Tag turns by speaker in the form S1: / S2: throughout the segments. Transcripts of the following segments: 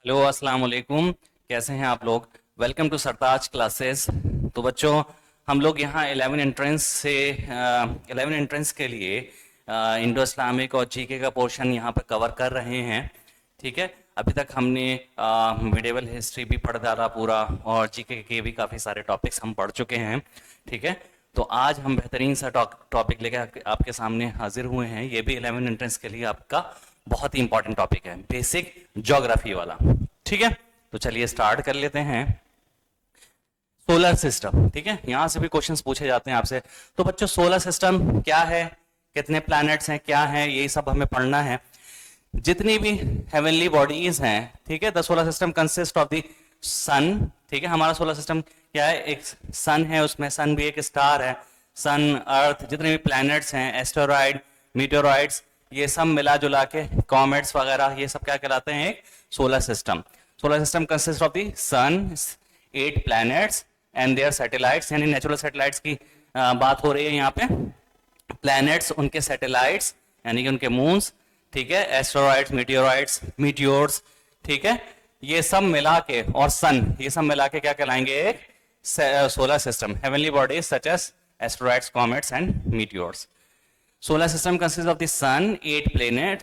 S1: Hello अस्सलाम वालेकुम। कैसे हैं आप लोग? Welcome to Sartaj classes. तो बच्चों, हम लोग यहाँ 11 एंट्रेंस के लिए इंडो इस्लामिक और जीके का पोर्शन यहाँ पर कवर कर रहे हैं। ठीक है, अभी तक हमने मिडिवल हिस्ट्री भी पढ़ डाला पूरा, और जीके के भी काफ़ी सारे टॉपिक्स हम पढ़ चुके हैं। ठीक है, तो आज हम बेहतरीन सा टॉपिक लेकर आपके सामने हाजिर हुए हैं। ये भी 11 एंट्रेंस के लिए आपका बहुत ही इंपॉर्टेंट टॉपिक है, बेसिक ज्योग्राफी वाला। ठीक है, तो चलिए स्टार्ट कर लेते हैं। सोलर सिस्टम, ठीक है, यहां से भी क्वेश्चंस पूछे जाते हैं आपसे। तो बच्चों, सोलर सिस्टम क्या है, कितने प्लैनेट्स हैं, क्या है, यही सब हमें पढ़ना है। जितनी भी हेवनली बॉडीज हैं, ठीक है, the solar system consist of the sun. ठीक है, हमारा सोलर सिस्टम क्या है? एक सन है, उसमें सन भी एक स्टार है। सन, अर्थ, जितने भी प्लैनेट्स हैं, एस्टेरॉइड, मीटेरॉइड्स, ये सब मिला जुला के कॉमेट्स वगैरह, ये सब क्या कहलाते हैं? एक solar system. Solar system consist of the sun, 8 planets and their satellites, यानी नेचुरल सैटेलाइट्स की बात हो रही है यहाँ पे। प्लैनेट्स, उनके सैटेलाइट्स यानी कि उनके मून्स, ठीक है, एस्टेरॉइड्स, मीटियोराइड्स, मीटियोर्स, ठीक है, ये सब मिला के, और सन, ये सब मिला के क्या कहलाएंगे? एक solar system. Heavenly bodies such as asteroids, comets and meteors. Solar system consists of the sun, 8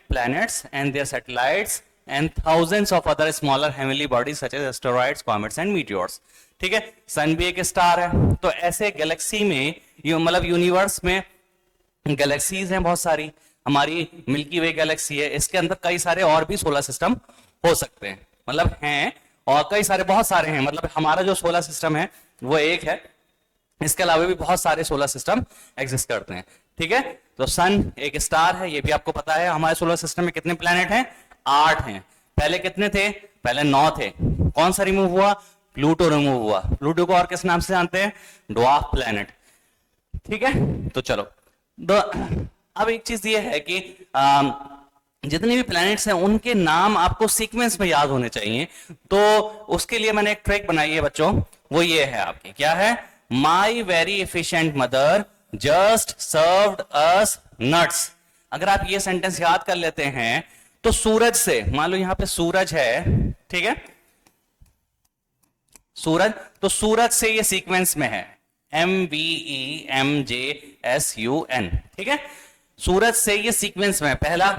S1: planets and their satellites and thousands of other smaller heavenly bodies such as asteroids, comets and meteors. ठीक है, सन भी एक star है। तो ऐसे Galaxy में, मतलब universe में गैलेक्सीज हैं बहुत सारी। हमारी मिल्की वे गैलेक्सी है, इसके अंदर कई सारे और भी सोलर सिस्टम हो सकते हैं, मतलब हैं, और कई सारे, बहुत सारे हैं। मतलब हमारा जो सोलर सिस्टम है वो एक है, इसके अलावा भी बहुत सारे सोलर सिस्टम एग्जिस्ट करते हैं। ठीक है, तो सन एक स्टार है, ये भी आपको पता है। हमारे सोलर सिस्टम में कितने प्लैनेट हैं? 8 हैं। पहले कितने थे? पहले 9 थे। कौन सा रिमूव हुआ? प्लूटो रिमूव हुआ। प्लूटो को और किस नाम से जानते हैं? Dwarf planet. ठीक है, तो चलो, अब एक चीज ये है कि जितने भी प्लैनेट्स हैं उनके नाम आपको सीक्वेंस में याद होने चाहिए। तो उसके लिए मैंने एक ट्रिक बनाई है बच्चों, वो ये है आपकी, क्या है? माई very efficient mother just served us nuts. अगर आप ये सेंटेंस याद कर लेते हैं तो सूरज से, मान लो यहां पे सूरज है, ठीक है, सूरज, तो सूरज से ये सीक्वेंस में है, MVEMJSUN। ठीक है, सूरज से ये सीक्वेंस में है। पहला,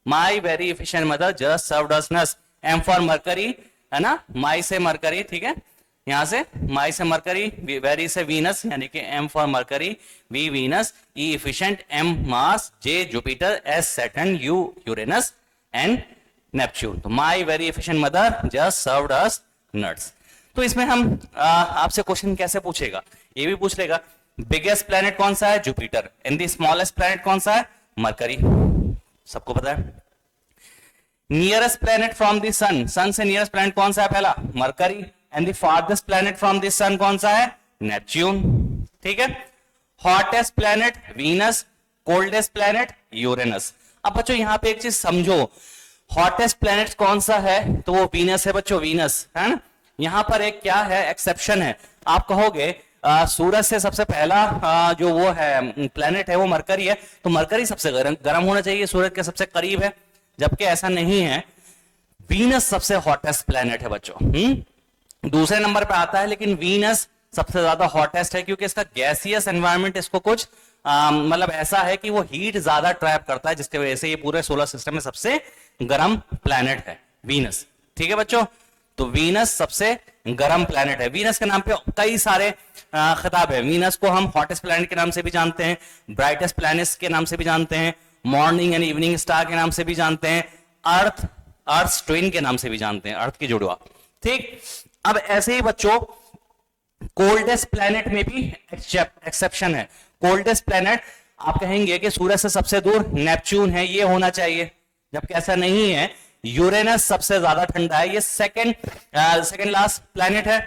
S1: माई very efficient mother just served us nuts, M for mercury, है ना, माई से मरकरी, ठीक है, यहां से माई से मरकरी, वेरी से वीनस, यानी कि M for Mercury, V Venus, E efficient, M mass, J Jupiter, S Saturn, U Uranus and Neptune. तो my very efficient mother just served us nuts. तो इसमें हम आपसे क्वेश्चन कैसे पूछेगा? ये भी पूछ लेगा, बिगेस्ट प्लैनेट कौन सा है? Jupiter. And the smallest planet कौन सा है? मरकरी, सबको पता है। Nearest planet from the sun, sun से नियरेस्ट प्लैनेट कौन सा है? पहला Mercury. And the farthest planet from the sun कौन सा है? नेपच्यून। ठीक है, hottest planet Venus, coldest planet Uranus. अब बच्चों यहां पे एक चीज समझो, हॉटेस्ट प्लैनेट कौन सा है? तो वो वीनस है बच्चों, वीनस, है ना। यहां पर एक क्या है? एक्सेप्शन है। आप कहोगे सूरज से सबसे पहला जो वो है प्लैनेट है वो मरकरी है, तो मरकरी सबसे गर्म होना चाहिए, सूरज के सबसे करीब है, जबकि ऐसा नहीं है। वीनस सबसे हॉटेस्ट प्लैनेट है बच्चों, दूसरे नंबर पे आता है, लेकिन वीनस सबसे ज्यादा हॉटेस्ट है क्योंकि इसका गैसियस एनवायरनमेंट इसको कुछ मतलब ऐसा है कि वो हीट ज्यादा ट्रैप करता है, जिसकी वजह से ये पूरे सोलर सिस्टम में सबसे गर्म प्लैनेट है वीनस। ठीक है बच्चों, तो वीनस सबसे गर्म प्लैनेट है। वीनस के नाम पे कई सारे खिताब है। वीनस को हम हॉटेस्ट प्लैनेट के नाम से भी जानते हैं, ब्राइटेस्ट प्लैनेट के नाम से भी जानते हैं, मॉर्निंग एंड इवनिंग स्टार के नाम से भी जानते हैं, अर्थ ट्विन के नाम से भी जानते हैं, अर्थ की जुड़वा। ठीक, अब ऐसे ही बच्चों कोल्डेस्ट प्लैनेट में भी एक्सेप्शन है। कोल्डेस्ट प्लैनेट आप कहेंगे कि सूरज से सबसे दूर नेपच्यून है, ये होना चाहिए, जबकि ऐसा नहीं है। यूरेनस सबसे ज्यादा ठंडा है, ये सेकंड लास्ट प्लैनेट है।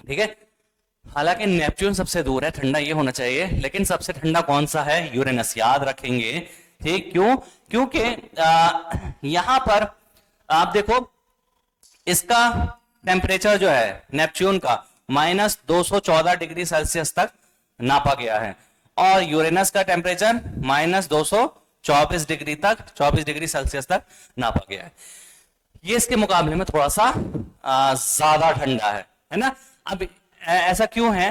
S1: ठीक है, हालांकि नेपच्यून सबसे दूर है, ठंडा ये होना चाहिए, लेकिन सबसे ठंडा कौन सा है? यूरेनस, याद रखेंगे। ठीक, क्यों? क्योंकि यहां पर आप देखो, इसका टेम्परेचर जो है नेपच्यून का -214 डिग्री सेल्सियस तक नापा गया है, और यूरेनस का टेम्परेचर -224 डिग्री तक, 24 डिग्री सेल्सियस तक नापा गया है। ये इसके मुकाबले में थोड़ा सा ज्यादा ठंडा है ना। अब ऐसा क्यों है?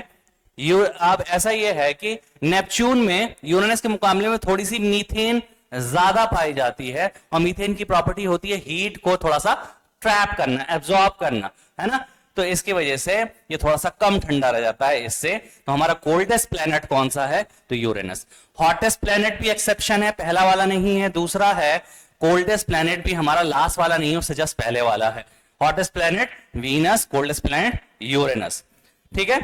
S1: अब ऐसा ये है कि नेपच्यून में यूरेनस के मुकाबले में थोड़ी सी मीथेन ज्यादा पाई जाती है, और मीथेन की प्रॉपर्टी होती है हीट को थोड़ा सा ट्रैप करना, एब्जॉर्ब करना, है ना। तो इसकी वजह से ये थोड़ा सा कम ठंडा रह जाता है इससे। तो हमारा कोल्डेस्ट प्लेनेट कौन सा है? तो यूरेनस। हॉटेस्ट प्लेनेट भी एक्सेप्शन है, पहला वाला नहीं है। दूसरा है कोल्डेस्ट प्लेनेट भी हमारा लास्ट वाला नहीं है, उससे जस्ट पहले वाला है। Hottest planet Venus, coldest planet Uranus, ठीक है।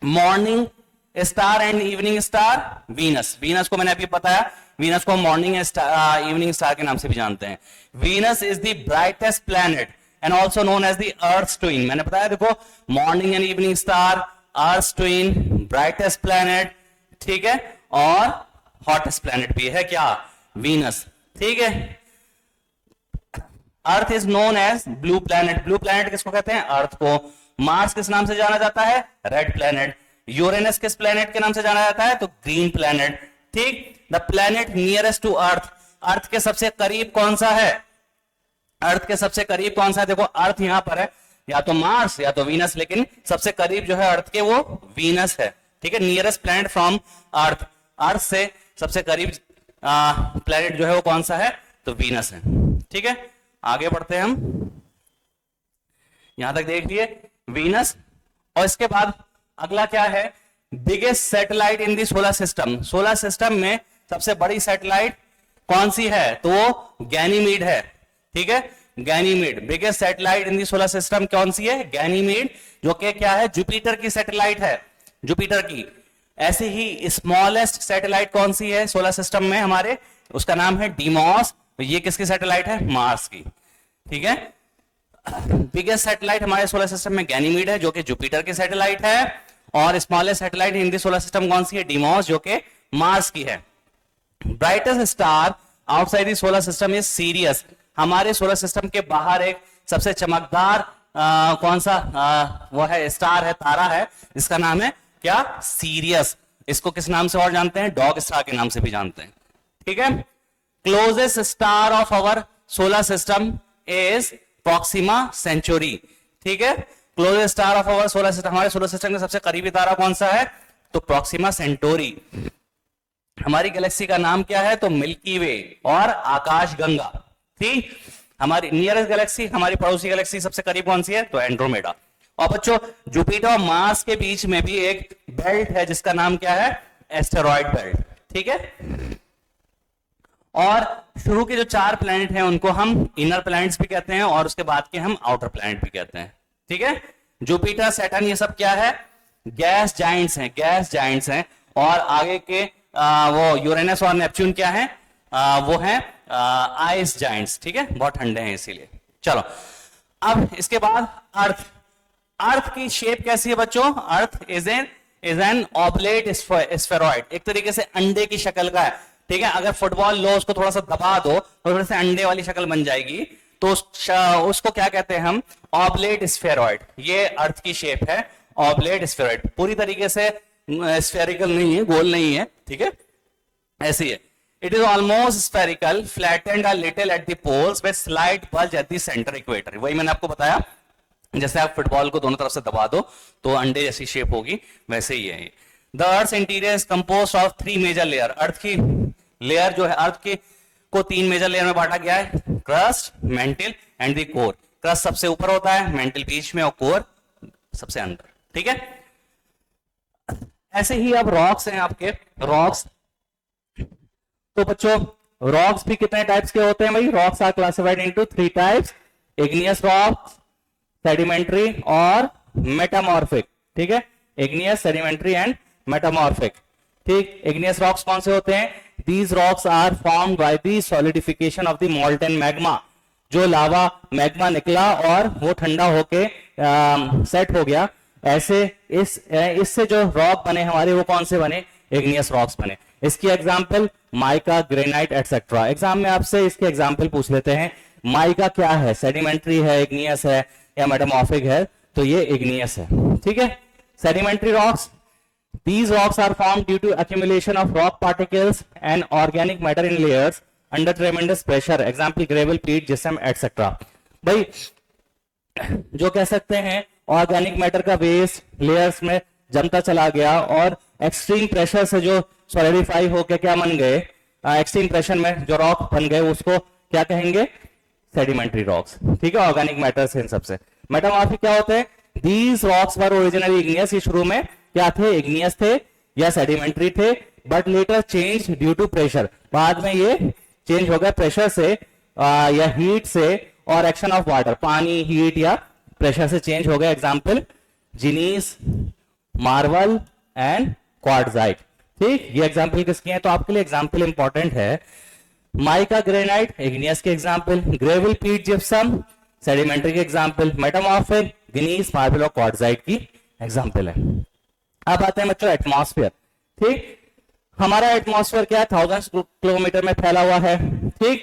S1: Morning star and evening star Venus. Venus को मैंने अभी बताया, वीनस को मॉर्निंग स्टार, इवनिंग स्टार के नाम से भी जानते हैं। Venus is the brightest planet and also known as the earth twin. मैंने बताया देखो, morning and evening star, earth twin, brightest planet, ठीक है, और हॉटेस्ट प्लेनेट भी है क्या? वीनस, ठीक है। Earth is known as blue planet. Blue planet किसको कहते हैं? अर्थ को। मार्स किस नाम से जाना जाता है? Red planet. यूरेनस किस प्लैनेट के नाम से जाना जाता है? तो ग्रीन प्लैनेट, ठीक। The planet nearest to earth. Earth के सबसे करीब कौन सा है? अर्थ के सबसे करीब कौन सा है? देखो अर्थ यहां पर है, या तो मार्स या तो वीनस, लेकिन सबसे करीब जो है अर्थ के वो वीनस है, ठीक है। नियरेस्ट प्लैनेट फ्रॉम अर्थ, अर्थ से सबसे करीब प्लैनेट जो है वो कौन सा है? तो वीनस है, ठीक है। आगे बढ़ते हैं हम, यहां तक देख लिए वीनस। और इसके बाद अगला क्या है? बिगेस्ट सैटेलाइट इन दी सोलर सिस्टम। सोलर सिस्टम में सबसे बड़ी सैटेलाइट कौन सी है? तो वो गैनीमीड है, ठीक है। गैनीमीड, बिगेस्ट सैटेलाइट इन दी सोलर सिस्टम कौन सी है? गैनीमीड, जो कि क्या है? जुपिटर की सैटेलाइट है, जुपिटर की। ऐसे ही स्मॉलेस्ट सैटेलाइट कौन सी है सोलर सिस्टम में हमारे? उसका नाम है डीमॉस। ये किसकी सैटेलाइट है? मार्स की, ठीक है। बिगेस्ट सैटेलाइट हमारे सोलर सिस्टम में गैनीमीड है, जो कि जुपिटर की सैटेलाइट है। और स्मॉलेस्ट सैटेलाइट इन दी सोलर सिस्टम कौन सी है? डीमॉस, जो कि मार्स की है। Brightest star outside the solar system is serious. हमारे सोलर सिस्टम के बाहर एक सबसे चमकदार कौन सा वो है? स्टार है, तारा है, इसका नाम है क्या? सीरियस। इसको किस नाम से और जानते हैं? डॉग स्टार के नाम से भी जानते हैं, ठीक है। Closest star of our solar system is Proxima Centauri, ठीक है। Closest star of our solar system, हमारे सोलर सिस्टम का सबसे करीबी तारा कौन सा है? तो प्रॉक्सिमा सेंटोरी। हमारी गैलेक्सी का नाम क्या है? तो मिल्की वे और आकाश गंगा, ठीक। हमारी नियरेस्ट गैलेक्सी, हमारी पड़ोसी गैलेक्सी सबसे करीब कौन सी है? तो एंड्रोमेडा। और बच्चों, जुपिटर और मार्स के बीच में भी एक बेल्ट है जिसका नाम क्या है? एस्टेरॉयड बेल्ट, ठीक है। और शुरू के जो 4 प्लैनेट हैं उनको हम इनर प्लैनेट्स भी कहते हैं, और उसके बाद के हम आउटर प्लैनेट भी कहते हैं, ठीक है। जुपिटर, सैटर्न, ये सब क्या है? गैस जाइंट्स हैं, गैस जाइंट्स हैं। और आगे के वो यूरेनस और नेपच्यून क्या है? वो है आइस जाइंट्स, ठीक है, बहुत ठंडे हैं इसीलिए। चलो, अब इसके बाद अर्थ। अर्थ की शेप कैसी है बच्चों? Earth is an oblate spheroid, एक तरीके से अंडे की शक्ल का है, ठीक है। अगर फुटबॉल लो, उसको थोड़ा सा दबा दो तो थोड़े से अंडे वाली शक्ल बन जाएगी, तो उसको क्या कहते हैं हम? Oblate spheroid. ये अर्थ की शेप है, ऑब्लेट स्फेरॉइड। पूरी तरीके से स्फेरिकल नहीं है, गोल नहीं है, ठीक है, ऐसी है। It is almost spherical, flattened a little at the poles with slight bulge at the centre equator. वही मैंने आपको बताया, जैसे आप फुटबॉल को दोनों तरफ से दबा दो तो अंडे जैसी शेप होगी, वैसे ही है। The earth interior is composed of 3 major layer. Earth की लेयर जो है, अर्थ की को 3 मेजर लेयर में बांटा गया है, crust, mental and the core. Crust सबसे ऊपर होता है, मेंटल बीच में और कोर सबसे अंदर, ठीक है। ऐसे ही अब रॉक्स हैं आपके, रॉक्स। तो बच्चों, रॉक्स भी कितने टाइप्स के होते हैं भाई? Rocks are classified into 3 types, igneous rocks, sedimentary और मेटामॉर्फिक, ठीक है। इग्नियस, सेडिमेंट्री एंड मेटामॉर्फिक, ठीक। इग्नियस रॉक्स कौन से होते हैं? These rocks are formed by the solidification of the molten magma। जो लावा मैग्मा निकला और वो ठंडा होके सेट हो गया, ऐसे इससे जो रॉक बने हमारे, वो कौन से बने? इग्नियस रॉक्स बने। इसकी example mica, granite etcetera. Exam में आपसे इसके एग्जांपल पूछ लेते हैं। माइका क्या है? सेडिमेंट्री है, इग्नियस है या मेटामॉर्फिक है? तो ये इग्नियस है, ठीक है। Sedimentary rocks, these rocks are formed due to accumulation of rock particles and organic matter in layers under tremendous pressure, example gravel, peat, gypsum, etc। भाई जो कह सकते हैं ऑर्गेनिक मैटर का वेस्ट लेयर्स में जमता चला गया और एक्सट्रीम प्रेशर से जो सॉलिडिफाई होकर क्या बन गए, एक्सट्रीम प्रेशर में जो रॉक बन गए उसको क्या कहेंगे, सेडिमेंट्री रॉक्स। ठीक है, ऑर्गेनिक मैटर से इन सबसे। मेटामॉर्फिक क्या होते हैं, these rocks were originally igneous, ये शुरू में क्या थे, इग्नियस थे या सेडिमेंट्री थे, but later change due to pressure, बाद में ये चेंज हो गया प्रेशर से या हीट से और एक्शन ऑफ वाटर, पानी हीट या प्रेशर से चेंज हो गया। एग्जाम्पल जिनीस, मार्बल एंड क्वार्ट्जाइट। ठीक, ये एग्जाम्पल किसके हैं, तो आपके लिए एग्जाम्पल इंपॉर्टेंट है। माइका ग्रेनाइट इग्नियस के एग्जाम्पल, ग्रेविल पीट जिप्सम सेडिमेंट्री के एग्जाम्पल, मेटामॉर्फिक ग्नीस मार्बल और क्वार्ट्जाइट की एग्जाम्पल है। अब आते हैं बच्चों एटमॉस्फेयर। ठीक, हमारा एटमॉस्फेयर क्या है, 1000 किलोमीटर में फैला हुआ है। ठीक,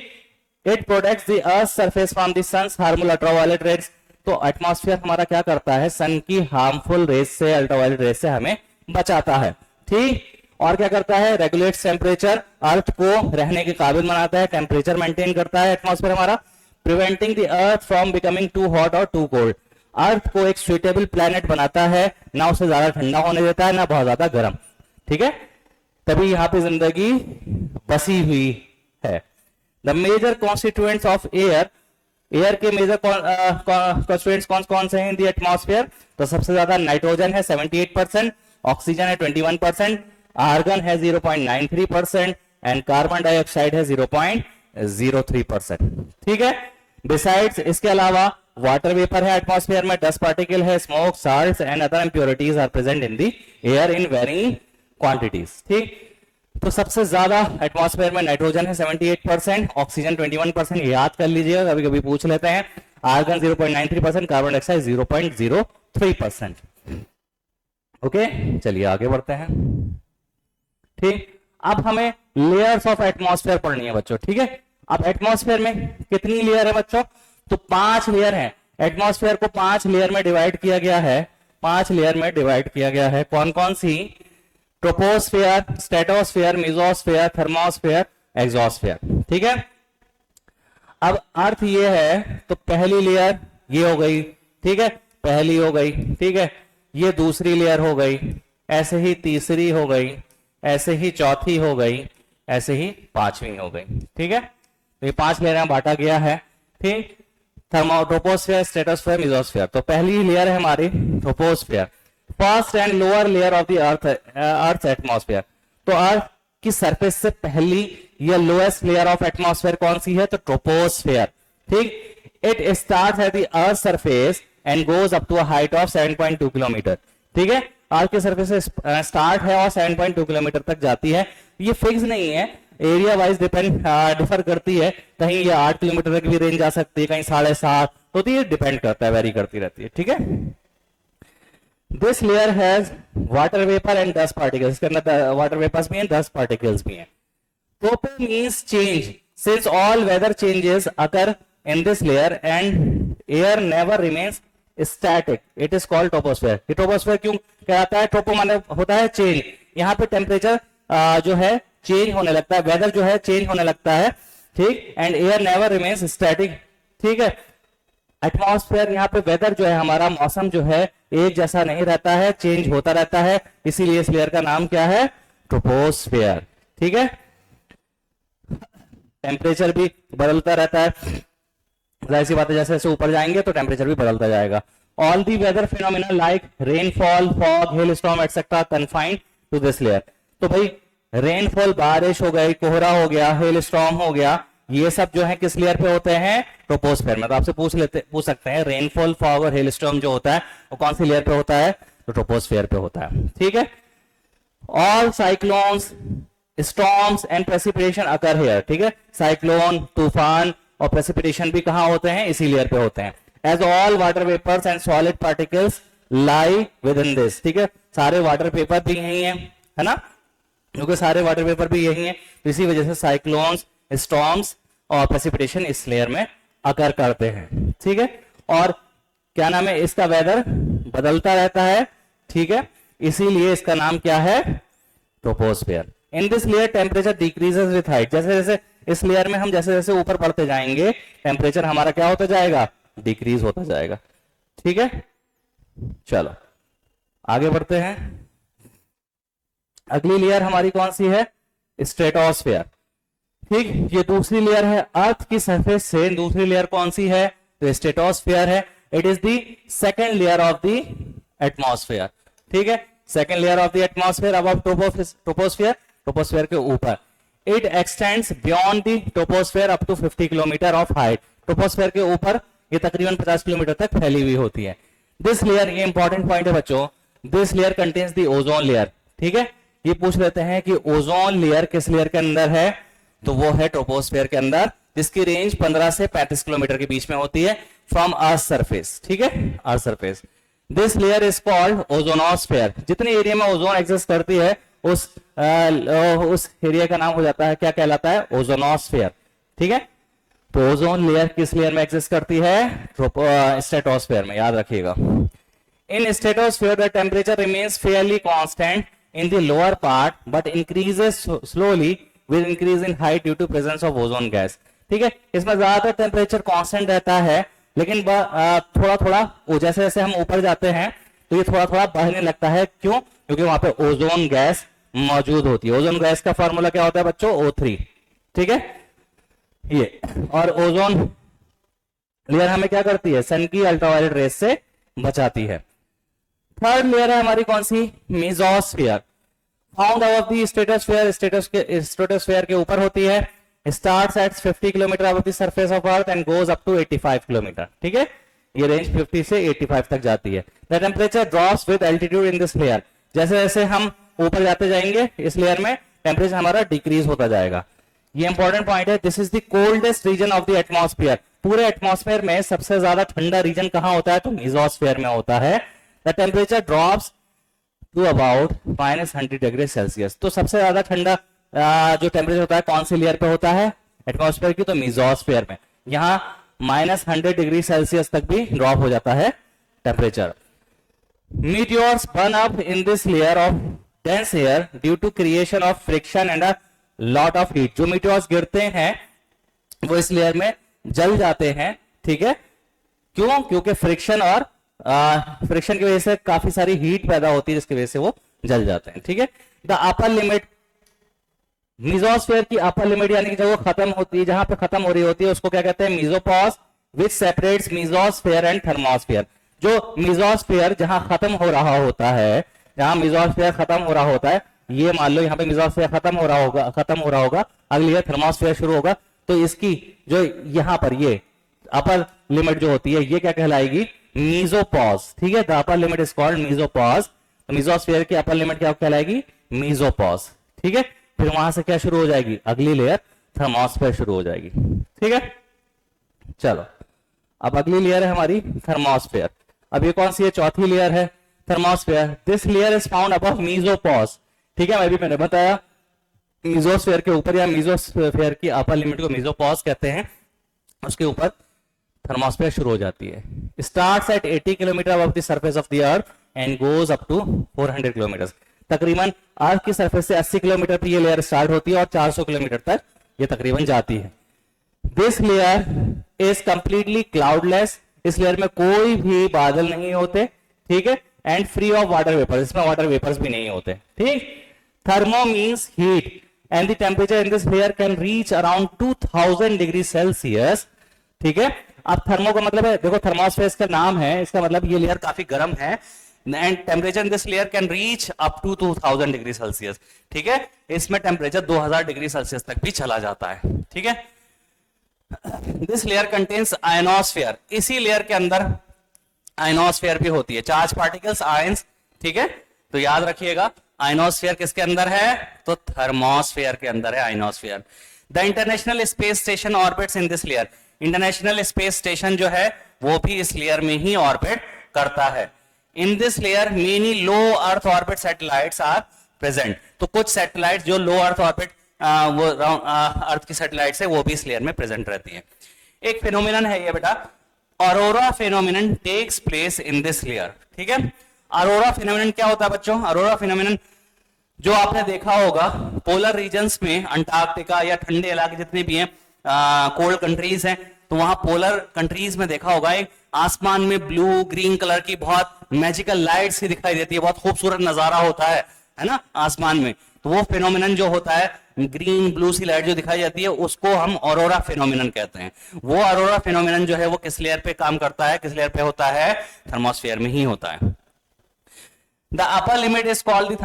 S1: it protects the earth surface from the sun's harmful ultraviolet rays, तो एटमॉस्फेयर हमारा क्या करता है, सन की हार्मफुल रेज से, अल्ट्रावायलेट रेज से हमें बचाता है। ठीक, और क्या करता है, रेगुलेट्स टेम्परेचर, अर्थ को रहने के काबिल बनाता है, टेम्परेचर मेंटेन करता है एटमॉस्फेयर हमारा, preventing the earth from becoming too hot और टू कोल्ड, अर्थ को एक सुइटेबल प्लेनेट बनाता है, ना उसे ज्यादा ठंडा होने देता है ना बहुत ज्यादा गर्म। ठीक है, तभी यहाँ पे जिंदगी बसी हुई है। The major constituents of air, air के मेजर कॉन्स्टिट्यूएंट्स कौन कौन से हैं इन द एटमॉस्फेयर, तो सबसे ज्यादा नाइट्रोजन है 78%, ऑक्सीजन है 21%, आर्गन है 0.93% एंड कार्बन डाइऑक्साइड है 0.03%। ठीक है, बिसाइड्स इसके अलावा वाटर वेपर है एटमॉस्फेयर में, डस्ट पार्टिकल है, smoke, salts and other impurities are present in the air in varying quantities. ठीक, तो सबसे ज्यादा एटमॉस्फेयर में नाइट्रोजन है 78%, ऑक्सीजन 21%, याद कर लीजिएगा कभी कभी पूछ लेते हैं, आर्गन 0.93%, कार्बन डाइऑक्साइड 0.03%। ओके, चलिए आगे बढ़ते हैं। ठीक, अब हमें लेयर्स ऑफ एटमॉस्फेयर पढ़नी है बच्चों। ठीक है, अब एटमॉस्फेयर में कितनी लेयर है बच्चों, तो 5 लेयर है। एटमॉस्फेयर को 5 लेयर में डिवाइड किया गया है, 5 लेयर में डिवाइड किया गया है। कौन कौन सी, troposphere, stratosphere, mesosphere, thermosphere, exosphere. ठीक है, अब अर्थ ये है तो पहली लेयर ये हो गई। ठीक है, पहली हो गई। ठीक है, ये दूसरी लेयर हो गई, ऐसे ही तीसरी हो गई, ऐसे ही चौथी हो गई, ऐसे ही पांचवी हो गई। ठीक है, तो ये 5 लेयर में बांटा गया है। ठीक, ट्रोपोस्फेयर, स्ट्रेटोस्फेयर, मेसोस्फेयर। तो पहली लेयर है हमारी troposphere, first and lower layer of the earth atmosphere. तो अर्थ की सरफेस से पहली या लोएस्ट लेयर ऑफ एटमॉस्फेयर कौन सी है, तो ट्रोपोस्फेयर। ठीक, it starts at the earth surface and goes up to a height of 7.2 kilometre. ठीक है, अर्थ के सरफेस से स्टार्ट है और 7.2 किलोमीटर तक जाती है। ये फिक्स नहीं है, एरिया वाइज डिफर करती है, कहीं ये 8 किलोमीटर तक भी रेंज आ सकती है, कहीं 7.5, तो ये डिपेंड करता है, वेरी करती रहती है। ठीक है, this layer has water vapour and dust particles, इसके अंदर वाटर वेपर्स भी हैं, डस्ट पार्टिकल्स भी हैं। Tropo means change, since all weather changes occur in this layer and air never remains static, it is called troposphere. ये troposphere क्यों कहलाता है, ट्रोपो माने होता है चेंज, यहाँ पे टेम्परेचर जो है चेंज होने लगता है, वेदर जो है चेंज होने लगता है। ठीक, and air never remains static. ठीक है, एटमॉस्फेयर यहाँ पे वेदर जो है हमारा, मौसम जो है एक जैसा नहीं रहता है, चेंज होता रहता है, इसीलिए इस लेयर का नाम क्या है, ट्रोपोस्फेयर। ठीक है, टेम्परेचर भी बदलता रहता है, जाहिर सी बात है, जैसे जैसे ऊपर जाएंगे तो टेम्परेचर भी बदलता जाएगा। All the weather phenomena like rainfall, fog, hail storm etcetera confined to this layer. तो भाई रेनफॉल, बारिश हो गई, कोहरा हो गया, हेल स्टॉर्म हो गया, ये सब जो है किस लेयर पे होते हैं, ट्रोपोस्फेयर में। तो आपसे पूछ सकते हैं रेनफॉल, फॉग और हेल स्टॉर्म जो होता है वो कौन सी लेयर पे होता है, तो ट्रोपोस्फेयर पे होता है। ठीक है, all cyclones, storms and precipitation occur here. ठीक है, साइक्लोन, तूफान और प्रेसिपिटेशन भी कहां होते हैं, इसी लेयर पे होते हैं। As all water vapours and solid particles lie within this. ठीक है, सारे वाटर पेपर भी यही है ना, क्योंकि सारे वाटर पेपर भी यही है, तो इसी वजह से साइक्लोन्स, स्टॉर्म्स और प्रेसिपिटेशन इस लेयर में अकर करते हैं। ठीक है, और क्या नाम है, इसका वेदर बदलता रहता है। ठीक है, इसीलिए इसका नाम क्या है, troposphere. In this layer temperature decreases with height, जैसे जैसे इस लेयर में हम जैसे जैसे ऊपर बढ़ते जाएंगे टेम्परेचर हमारा क्या होता जाएगा, डिक्रीज होता जाएगा। ठीक है, चलो आगे बढ़ते हैं। अगली लेयर हमारी कौन सी है? स्ट्रेटोस्फेयर। ठीक, ये दूसरी लेयर है अर्थ की सरफेस से। दूसरी लेयर कौन सी है? तो स्ट्रेटोस्फेयर है। It is the second layer of the atmosphere. ठीक है, second layer of the atmosphere above troposphere, troposphere के ऊपर। It extends beyond the troposphere up to 50 kilometre of height. Troposphere के ऊपर ये तकरीबन 50 किलोमीटर तक फैली हुई होती है। दिस लेयर, ये इंपॉर्टेंट पॉइंट है बच्चों, this layer contains the ozone layer. ठीक है, ये पूछ लेते हैं कि ओजोन लेयर किस लेयर के अंदर है? तो वो है ट्रोपोस्फेयर के अंदर, जिसकी रेंज 15 से 35 किलोमीटर के बीच में होती है फ्रॉम अर्थ सरफेस। ठीक है, earth surface. This layer is called ozonosphere. जितने एरिया में ओजोन एग्जिस्ट करती है उस एरिया का नाम हो जाता है, क्या कहलाता है? ओजोनोस्फेयर। ठीक है, तो ओजोन लेयर किस लेयर में एग्जिस्ट करती है? स्ट्रेटोस्फेयर में, याद रखिएगा। In stratosphere the temperature remains fairly constant in the lower part but increases slowly with increase in height due to presence of ozone gas. ठीक है, इसमें ज्यादातर टेम्परेचर कांस्टेंट रहता है, लेकिन थोड़ा थोड़ा जैसे जैसे हम ऊपर जाते हैं तो ये थोड़ा थोड़ा बढ़ने लगता है। क्यों? क्योंकि वहां पे ओजोन गैस मौजूद होती है। ओजोन गैस का फॉर्मूला क्या होता है बच्चों? O3। ठीक है, ये और ओजोन लेयर हमें क्या करती है? सन की अल्ट्रावायलेट रेस से बचाती है। थर्ड लेयर है हमारी कौन सी? Mesosphere. Found above the stratosphere, stratosphere के ऊपर होती है। Starts at 50 kilometre above the surface of earth and goes up to 85 kilometre. ठीक है, ये रेंज 50 से 85 तक जाती है। The temperature drops with altitude in this layer. जैसे जैसे हम ऊपर जाते जाएंगे इस लेयर में टेम्परेचर हमारा डिक्रीज होता जाएगा। ये इंपॉर्टेंट पॉइंट है। This is the coldest region of the atmosphere. पूरे एटमॉस्फेयर में सबसे ज्यादा ठंडा रीजन कहां होता है? तो मेसोस्फेयर में होता है। The temperature drops to about -100 degree Celsius. तो सबसे ज्यादा ठंडा जो टेम्परेचर होता है कौन सी लेयर पे होता है? एटमॉस्फेयर की, तो मेसोस्फेयर में। यहां -100 डिग्री सेल्सियस तक भी ड्रॉप हो जाता है temperature. Meteors burn up in this layer of dense air due to creation of friction and a lot of heat. जो मीटियोर्स गिरते हैं वो इस लेयर में जल जाते हैं। ठीक है, क्यों? क्योंकि फ्रिक्शन और फ्रिक्शन की वजह से काफी सारी हीट पैदा होती है, जिसकी वजह से वो जल जाते हैं। ठीक है, द अपर लिमिट, मेसोस्फीयर की अपर लिमिट यानी कि जब वो खत्म होती है, जहां पे खत्म हो रही होती है उसको क्या कहते हैं? Mesopause, which separates mesosphere and thermosphere. जो मेसोस्फीयर जहां खत्म हो रहा होता है, जहां मेसोस्फीयर खत्म हो रहा होता है, ये मान लो यहाँ पे मेसोस्फीयर खत्म हो रहा होगा, अगली है थर्मोस्फीयर शुरू होगा, तो इसकी जो यहाँ पर ये अपर लिमिट जो होती है ये क्या कहलाएगी? मेसोपॉज। ठीक है, the upper limit is called mesopause. तो मेसोस्फीयर की अपर लिमिट क्या कहलाएगी? मेसोपॉज। ठीक है, फिर वहां से क्या शुरू हो जाएगी? अगली लेयर थर्मोस्फीयर शुरू हो जाएगी। ठीक है, चलो अब अगली लेयर है हमारी थर्मोस्फीयर। अब ये कौन सी है? चौथी लेयर है thermosphere. This layer is found above mesopause. ठीक है, मैंने बताया मेसोस्फीयर के ऊपर या मेसोस्फीयर की अपर लिमिट को मेसोपॉज कहते हैं, उसके ऊपर थर्मोस्फीयर शुरू हो जाती है। Starts at 80 kilometre above the surface of the earth and goes up to 400 kilometre. तकरीबन अर्थ की सरफेस से 80 किलोमीटर पर ये लेयर स्टार्ट होती है और 400 किलोमीटर तक ये तकरीबन जाती है। This layer is completely cloudless. इस लेयर में कोई भी बादल नहीं होते। ठीक है, and free of water vapours, इसमें वाटर वेपर्स भी नहीं होते। ठीक, thermo means heat and the temperature in this layer can reach around 2000 degree Celsius. ठीक है, अब थर्मो का मतलब है, देखो थर्मोस्फेयर इसका नाम है, इसका मतलब ये लेयर काफी गर्म है and temperature in this layer can reach up to 2000 degree Celsius. ठीक है, इसमें टेम्परेचर 2000 डिग्री सेल्सियस तक भी चला जाता है। ठीक है, दिस लेयर कंटेन्स आयनोस्फीयर। इसी लेयर के अंदर आयनोस्फीयर भी होती है, चार्ज पार्टिकल्स, आयंस। ठीक है, तो याद रखिएगा आयनोस्फीयर किसके अंदर है? तो थर्मोस्फीयर के अंदर है ionosphere. The international space station orbits in this layer. International space station जो है वो भी इस लेयर में ही ऑर्बिट करता है। In this layer many low earth orbit satellites are present. तो कुछ सैटेलाइट जो लो अर्थ ऑर्बिट वो अर्थ की सैटेलाइट्स है वो भी इस लेयर में प्रेजेंट रहती है। एक फिनोमिनन है ये बेटा, aurora phenomenon takes place in this layer. ठीक है, ऑरोरा फिनोमिनन क्या होता है बच्चों? ऑरोरा फिनोमिनन जो आपने देखा होगा पोलर रीजन्स में, अंटार्कटिका या ठंडे इलाके जितने भी हैं, कोल्ड कंट्रीज हैं, तो वहां पोलर कंट्रीज में देखा होगा एक आसमान में ब्लू ग्रीन कलर की बहुत मैजिकल लाइट सी दिखाई देती है, बहुत खूबसूरत नजारा होता है ना आसमान में। तो वो फिनोमिनन जो होता है ग्रीन ब्लू सी लाइट जो दिखाई जाती है उसको हम ऑरोरा फिनोमिनन कहते हैं। वो ऑरोरा फिनोमिनन जो है वो किस लेयर पे काम करता है, किस लेयर पे होता है, थर्मोस्फेयर में ही होता है। The upper limit is called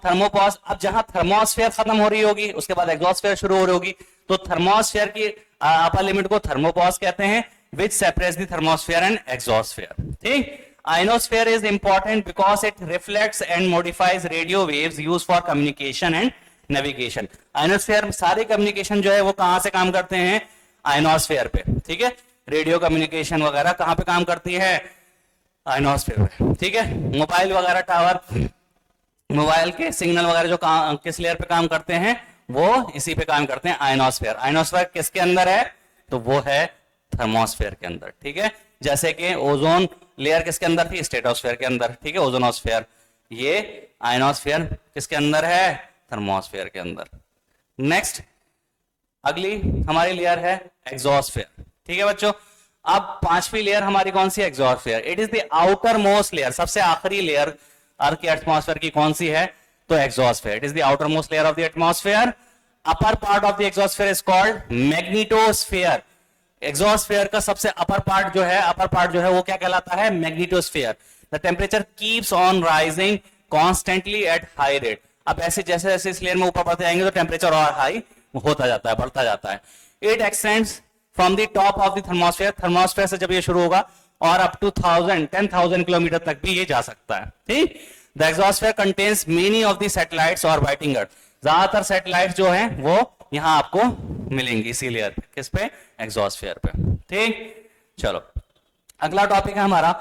S1: thermopause. अब जहां थर्मोस्फेयर खत्म हो रही होगी उसके बाद एग्जॉस्फेयर शुरू हो रही होगी, तो थर्मोस्फेयर की अपर लिमिट को थर्मोपॉज कहते हैं, which separates the thermosphere and exosphere. ठीक। Ionosphere is important because it reflects and modifies radio waves used for communication and navigation. Ionosphere सारे कम्युनिकेशन जो है वो कहां से काम करते हैं, आयनोस्फेयर पे। ठीक है, रेडियो कम्युनिकेशन वगैरह कहां पे काम करती है, आयनोस्फेयर पे। ठीक है, मोबाइल वगैरह टावर, मोबाइल के सिग्नल वगैरह जो किस लेयर पे काम करते हैं, वो इसी पे काम करते हैं, आयनोस्फेयर। आयनोस्फेयर किसके अंदर है, तो वो है थर्मोस्फेयर के अंदर। ठीक है, जैसे कि ओजोन लेयर किसके अंदर थी, स्ट्रेटोस्फेयर के अंदर। ठीक है, ओजोनोस्फेयर। ये आयनोस्फेयर किसके अंदर है, थर्मोस्फेयर के अंदर। नेक्स्ट अगली हमारी लेयर है एग्जॉस्फेयर। ठीक है बच्चों, अब पांचवी लेयर हमारी कौन सी है, exosphere. It is the outer most layer, सबसे आखिरी लेयर अर्थ के एटमॉस्फेयर की कौन सी है, तो exosphere. It is the outer most layer of the atmosphere. Upper part of the exosphere is called magnetosphere. Exosphere का सबसे अपर पार्ट जो है, अपर पार्ट जो है वो क्या कहलाता है, magnetosphere. The temperature keeps on rising constantly at high rate. अब ऐसे जैसे जैसे इस लेयर में ऊपर बढ़ते जाएंगे तो टेम्परेचर और हाई होता जाता है, बढ़ता जाता है। It extends from the top of the thermosphere, thermosphere से जब ये शुरू होगा और अप टू 10,000 किलोमीटर तक भी ये जा सकता है। ठीक। The exosphere contains many of the satellites और वाइटिंग अर्थ। ज्यादातर सैटेलाइट जो हैं वो यहां आपको मिलेंगी इसी लेयर पे, किस पे, एग्जॉस्फेयर पे। ठीक, चलो अगला टॉपिक है हमारा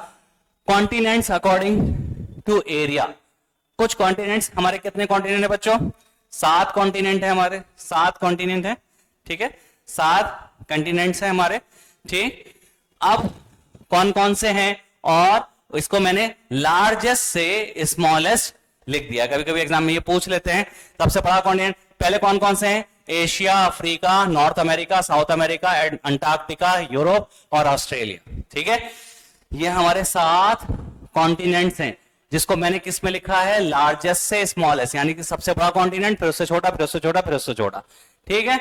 S1: कॉन्टिनेंट्स अकॉर्डिंग टू एरिया। कुछ कॉन्टिनेंट्स, हमारे कितने कॉन्टिनेंट है बच्चों, 7 कॉन्टिनेंट है हमारे, 7 कॉन्टिनेंट है। ठीक है, 7 कॉन्टिनेंट्स है हमारे। ठीक, अब कौन कौन से हैं, और इसको मैंने लार्जेस्ट से स्मॉलेस्ट लिख दिया। कभी कभी एग्जाम में ये पूछ लेते हैं, सबसे बड़ा कॉन्टिनेंट पहले कौन कौन से हैं, Asia, Africa, north America, south America, Antarctica, Europe और ऑस्ट्रेलिया। ठीक है, ये हमारे 7 कॉन्टिनेंट्स हैं, जिसको मैंने किस में लिखा है, लार्जेस्ट से स्मॉलेस्ट, यानी कि सबसे बड़ा कॉन्टिनेंट, फिर उससे छोटा, फिर उससे छोटा, फिर उससे छोटा। ठीक है,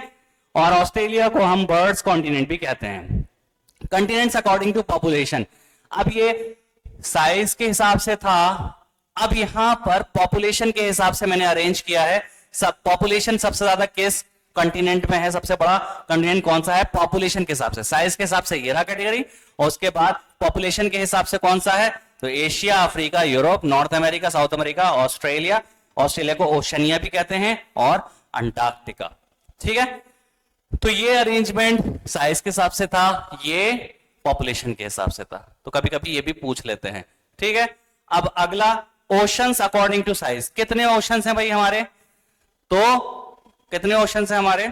S1: और ऑस्ट्रेलिया को हम बर्ड्स कॉन्टिनेंट भी कहते हैं। कॉन्टिनेंट्स अकॉर्डिंग टू पॉपुलेशन, अब ये साइज के हिसाब से था, अब यहां पर पॉपुलेशन के हिसाब से मैंने अरेंज किया है। सब पॉपुलेशन सबसे ज्यादा किस कॉन्टिनेंट में है, सबसे बड़ा कॉन्टिनेंट कौन सा है, पॉपुलेशन के हिसाब से, साइज के हिसाब से ये रहा कैटेगरी, और उसके बाद पॉपुलेशन के हिसाब से कौन सा है, तो Asia, Africa, Europe, north America, south America, Australia. Australia को ओशनिया भी कहते हैं, और अंटार्कटिका। ठीक है, तो ये अरेंजमेंट साइज के हिसाब से था, ये पॉपुलेशन के हिसाब से था। तो कभी कभी ये भी पूछ लेते हैं। ठीक है, अब अगला ओशंस अकॉर्डिंग टू साइज। कितने ओशंस हैं भाई हमारे, तो कितने ओशंस हैं हमारे,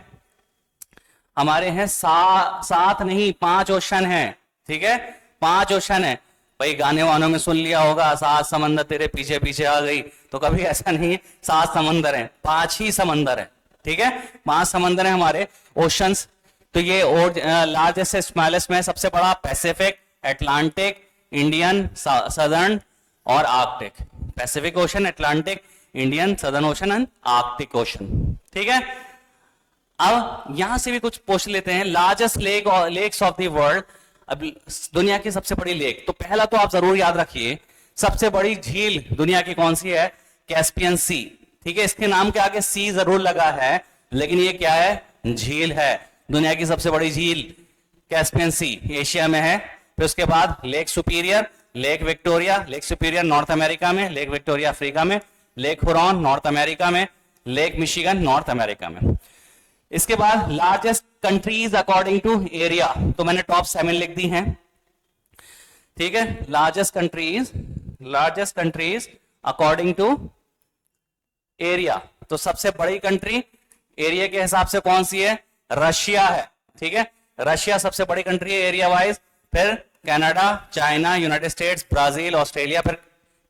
S1: हमारे हैं 7 नहीं 5 ओशन हैं। ठीक है, 5 ओशन है भाई। गाने वानों में सुन लिया होगा, 7 समंदर तेरे पीछे पीछे आ गई, तो कभी ऐसा नहीं है 7 समंदर हैं, 5 ही समंदर है। ठीक है, 5 समंदर है हमारे ओशंस। तो ये लार्जेस्ट से स्मॉलेस्ट में सबसे बड़ा पैसिफिक, अटलांटिक, इंडियन, सदर्न और Arctic. Pacific ocean, Atlantic, Indian, southern ocean and Arctic ocean. ठीक है, अब यहां से भी कुछ पूछ लेते हैं। Largest lakes of the world, अब दुनिया की सबसे बड़ी लेक, तो पहला तो आप जरूर याद रखिए, सबसे बड़ी झील दुनिया की कौन सी है, कैस्पियन सी। ठीक है, इसके नाम के आगे सी जरूर लगा है, लेकिन ये क्या है, झील है। दुनिया की सबसे बड़ी झील कैस्पियन सी, एशिया में है। फिर उसके बाद Lake Superior, Lake Victoria, Lake Superior North America में, लेक विक्टोरिया अफ्रीका में, लेक हुरॉन नॉर्थ अमेरिका में, लेक मिशिगन नॉर्थ अमेरिका में। इसके बाद largest countries according to area, तो मैंने टॉप 7 लिख दी हैं। ठीक है, largest countries according to area, तो सबसे बड़ी कंट्री एरिया के हिसाब से कौन सी है, रशिया है। ठीक है, रशिया सबसे बड़ी कंट्री है एरिया वाइज। फिर Canada, China, United states, Brazil, Australia, फिर